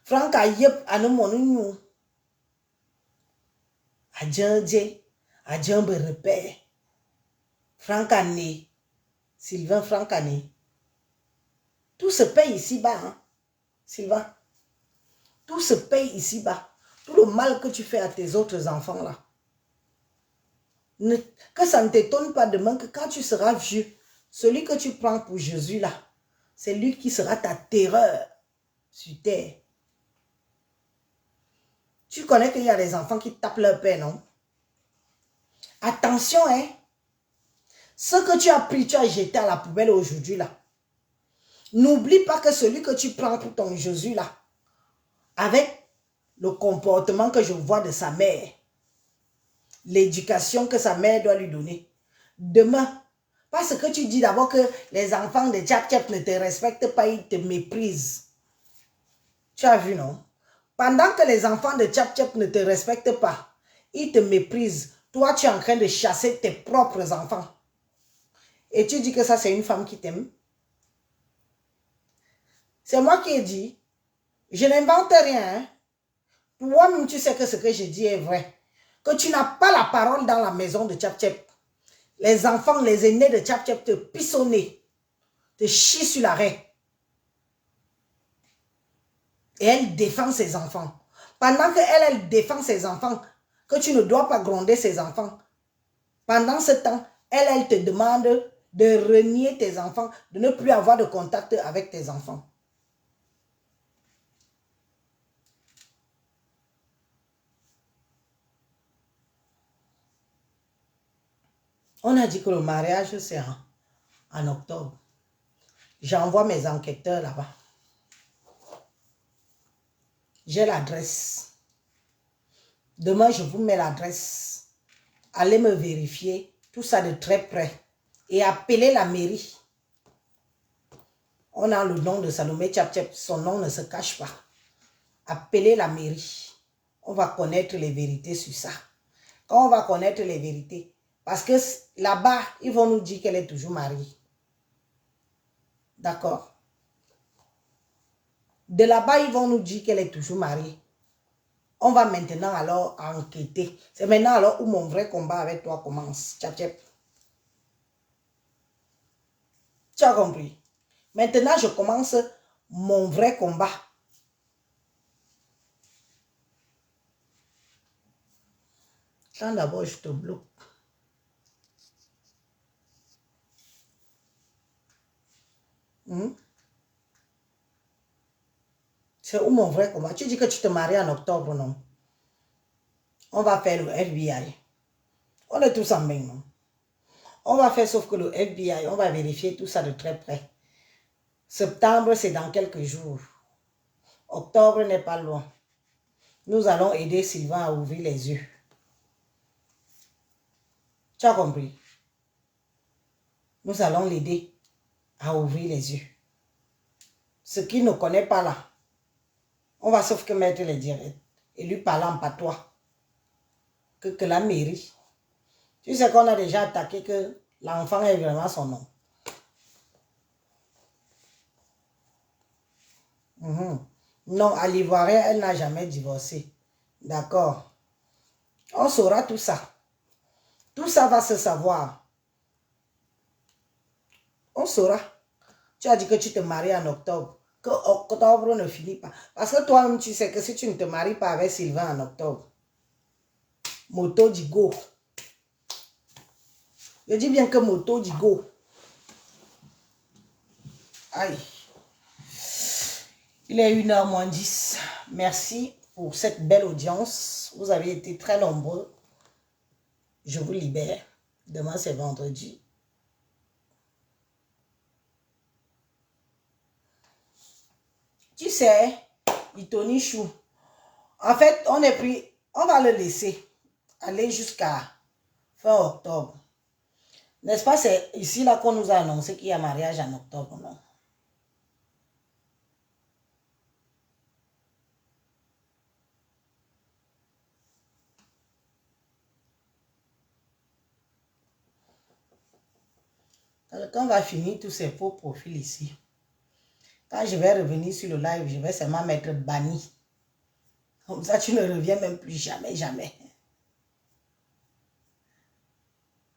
Speaker 1: Frank ayep anu monu nyu. Adjandje, adjambe repère. Frank Ané, Sylvain Frank Ané. Tout se paye ici-bas, hein, Sylvain. Tout se paye ici-bas. Tout le mal que tu fais à tes autres enfants là. Que ça ne t'étonne pas demain que quand tu seras vieux, celui que tu prends pour Jésus là, c'est lui qui sera ta terreur sur terre. Tu connais qu'il y a des enfants qui tapent leur père, non? Attention, hein. Ce que tu as pris, tu as jeté à la poubelle aujourd'hui là. N'oublie pas que celui que tu prends pour ton Jésus là, avec le comportement que je vois de sa mère, l'éducation que sa mère doit lui donner, demain, parce que tu dis d'abord que les enfants de Tchap-Tchap ne te respectent pas, ils te méprisent. Tu as vu, non? Pendant que les enfants de Tchap-Tchap ne te respectent pas, ils te méprisent. Toi, tu es en train de chasser tes propres enfants. Et tu dis que ça, c'est une femme qui t'aime. C'est moi qui ai dit. Je n'invente rien. Hein? Toi-même, tu sais que ce que je dis est vrai. Que tu n'as pas la parole dans la maison de Tchap-Tchap. Les enfants, les aînés de Tchap-Tchap te pissent au nez. Te chient sur l'arrêt. Et elle défend ses enfants. Pendant qu'elle défend ses enfants, que tu ne dois pas gronder ses enfants. Pendant ce temps, elle te demande de renier tes enfants, de ne plus avoir de contact avec tes enfants. On a dit que le mariage, c'est en octobre. J'envoie mes enquêteurs là-bas. J'ai l'adresse. Demain, je vous mets l'adresse. Allez me vérifier. Tout ça de très près. Et appelez la mairie. On a le nom de Salomé Tchap-Tchap. Son nom ne se cache pas. Appelez la mairie. On va connaître les vérités sur ça. Quand on va connaître les vérités. Parce que là-bas, ils vont nous dire qu'elle est toujours mariée. D'accord? De là-bas, ils vont nous dire qu'elle est toujours mariée. On va maintenant alors enquêter. C'est maintenant alors où mon vrai combat avec toi commence. Tchap-tchap. Tu as compris? Maintenant, je commence mon vrai combat. Attends d'abord, je te bloque. C'est où mon vrai comment? Tu dis que tu te maries en octobre, non? On va faire le FBI. On est tous en même, non? On va faire sauf que le FBI, on va vérifier tout ça de très près. Septembre, c'est dans quelques jours. Octobre n'est pas loin. Nous allons aider Sylvain à ouvrir les yeux. Tu as compris? Nous allons l'aider à ouvrir les yeux. Ce qu'il ne connaît pas là, on va sauf que mettre les directs et lui parler en patois. Que la mairie. Tu sais qu'on a déjà attaqué que l'enfant est vraiment son nom. Non, à l'Ivoirien, elle n'a jamais divorcé. D'accord. On saura tout ça. Tout ça va se savoir. On saura. Tu as dit que tu te maries en octobre. Que octobre ne finit pas. Parce que toi-même, tu sais que si tu ne te maries pas avec Sylvain en octobre, moto dit go. Je dis bien que moto dit go. Aïe. Il est 1h moins 10. Merci pour cette belle audience. Vous avez été très nombreux. Je vous libère. Demain, c'est vendredi. Tu sais, Itoni Chou. En fait, on va le laisser aller jusqu'à fin octobre. N'est-ce pas, c'est ici là qu'on nous a annoncé qu'il y a mariage en octobre, non? Quelqu'un va finir tous ces faux profils ici. Quand je vais revenir sur le live, je vais seulement mettre banni. Comme ça, tu ne reviens même plus jamais, jamais.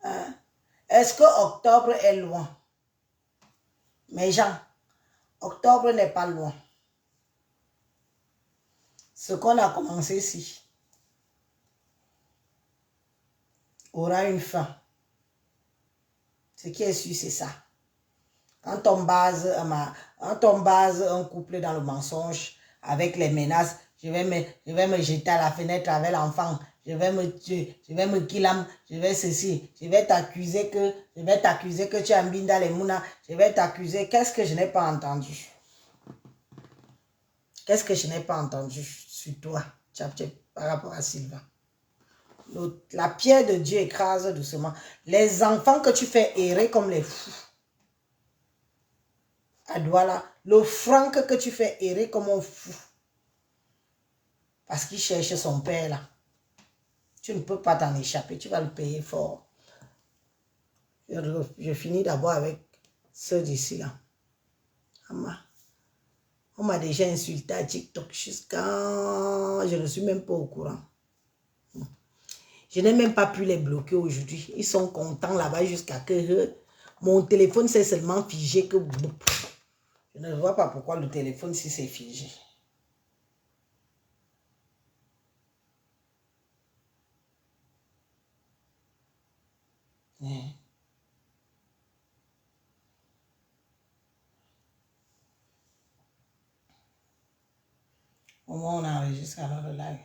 Speaker 1: Hein? Est-ce que octobre est loin? Mes gens, octobre n'est pas loin. Ce qu'on a commencé ici aura une fin. Ce qui est sûr, c'est ça. Quand on base un couple dans le mensonge, avec les menaces, je vais me jeter à la fenêtre avec l'enfant, je vais me tuer, je vais me killam, je vais ceci, je vais t'accuser que tu as mis dans les mounas, je vais t'accuser. Qu'est-ce que je n'ai pas entendu? Qu'est-ce que je n'ai pas entendu sur toi, par rapport à Sylvain? La pierre de Dieu écrase doucement. Les enfants que tu fais errer comme les fous. À Douala, le franc que tu fais errer comme un fou. Parce qu'il cherche son père là. Tu ne peux pas t'en échapper. Tu vas le payer fort. Je finis d'abord avec ceux d'ici là. On m'a déjà insulté à TikTok jusqu'à... Je ne suis même pas au courant. Je n'ai même pas pu les bloquer aujourd'hui. Ils sont contents là-bas jusqu'à que mon téléphone s'est seulement figé que... Je ne vois pas pourquoi le téléphone si c'est figé. Au moins on enregistre alors le live.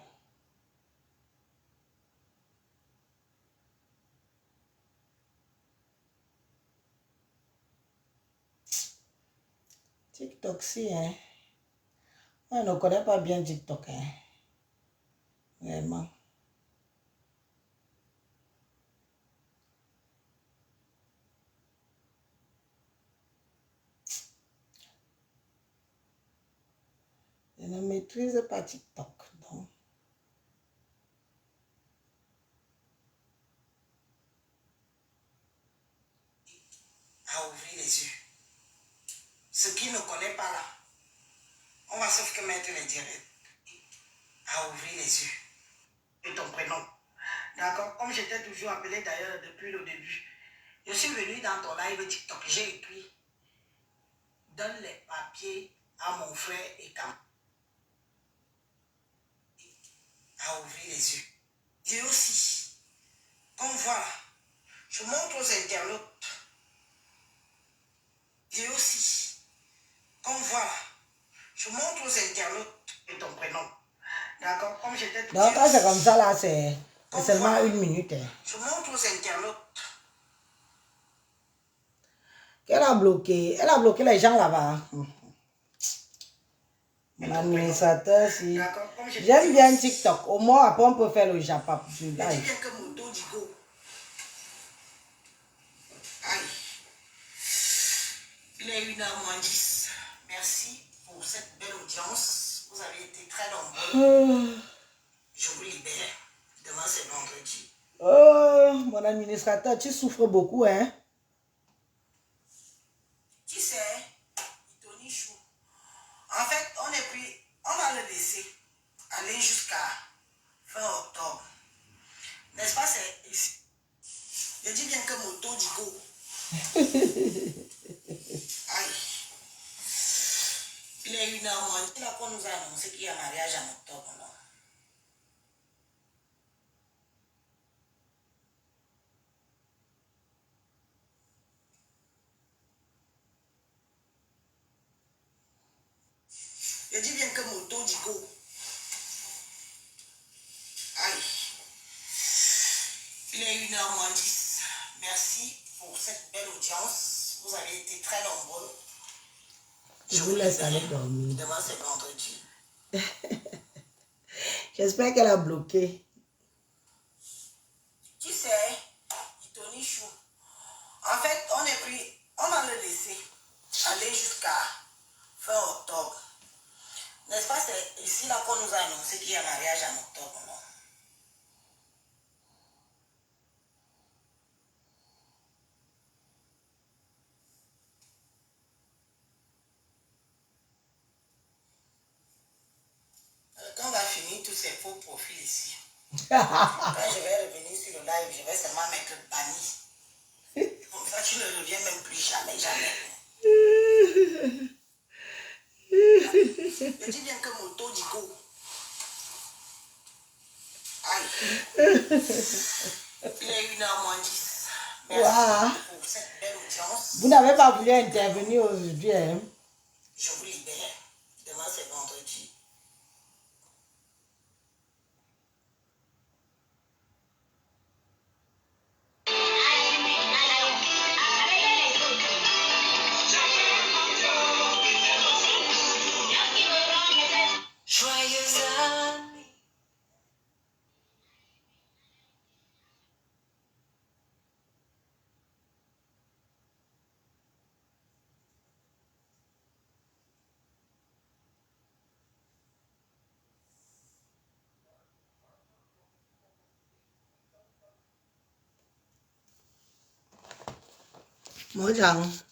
Speaker 1: TikTok, si, hein. On ne connaît pas bien TikTok, hein. Vraiment. Je ne maîtrise pas TikTok, donc. À ouvrir les yeux. Ce qui ne connaît pas là, on va sauf que mettre les directs. À ouvrir les yeux. Et ton prénom. D'accord? Comme je t'ai toujours appelé d'ailleurs depuis le début. Je suis venu dans ton live TikTok. J'ai écrit. Donne les papiers à mon frère et quand. À ouvrir les yeux. Dieu aussi. Comme voilà, je montre aux internautes. Et aussi, comme voilà, je montre aux internautes de ton prénom. D'accord, comme j'étais tout. Donc quand c'est comme ça là, c'est seulement voilà, 1 minute. Hein. Je montre aux internautes. Qu'elle a bloqué. Elle a bloqué les gens là-bas. Mon administrateur, si. J'aime bien TikTok. Au moins, après, on peut faire le Japap. Je dis bien que mon dos digo. Aïe. Il est 1h moins 10. Merci pour cette belle audience. Vous avez été très nombreux. Je vous libère. Demain, c'est vendredi. Oh, mon administrateur, tu souffres beaucoup, hein? Qui c'est? Tony Chou. En fait, on va le laisser aller jusqu'à fin octobre. N'est-ce pas? C'est ici. Je dis bien que mon taux digo. Aïe. Il est 1h moins. C'est là qu'on nous a annoncé qu'il y a un mariage en octobre, non? Je dis bien que mon taux digo. Aïe. Il est 1h moins 10. Merci pour cette belle audience. Vous avez été très nombreux. Je vous laisse aller dormir. Demain, c'est vendredi. J'espère qu'elle a bloqué. Qui c'est? Tony Chou. En fait, on va le laisser aller jusqu'à fin octobre. N'est-ce pas? C'est ici là qu'on nous a annoncé qu'il y a un mariage en octobre, non? Quand on va finir tous ces faux profils ici, quand je vais revenir sur le live, je vais seulement mettre banni. Comme ça, tu ne reviens même plus jamais, jamais. Je dis bien que mon taux digo. Aïe. Il est 1h moins 10. Merci pour cette belle audience. Vous n'avez pas voulu intervenir aujourd'hui, hein? Je vous libère. Demain, c'est vendredi. Joyeux anniversaire. Mojang.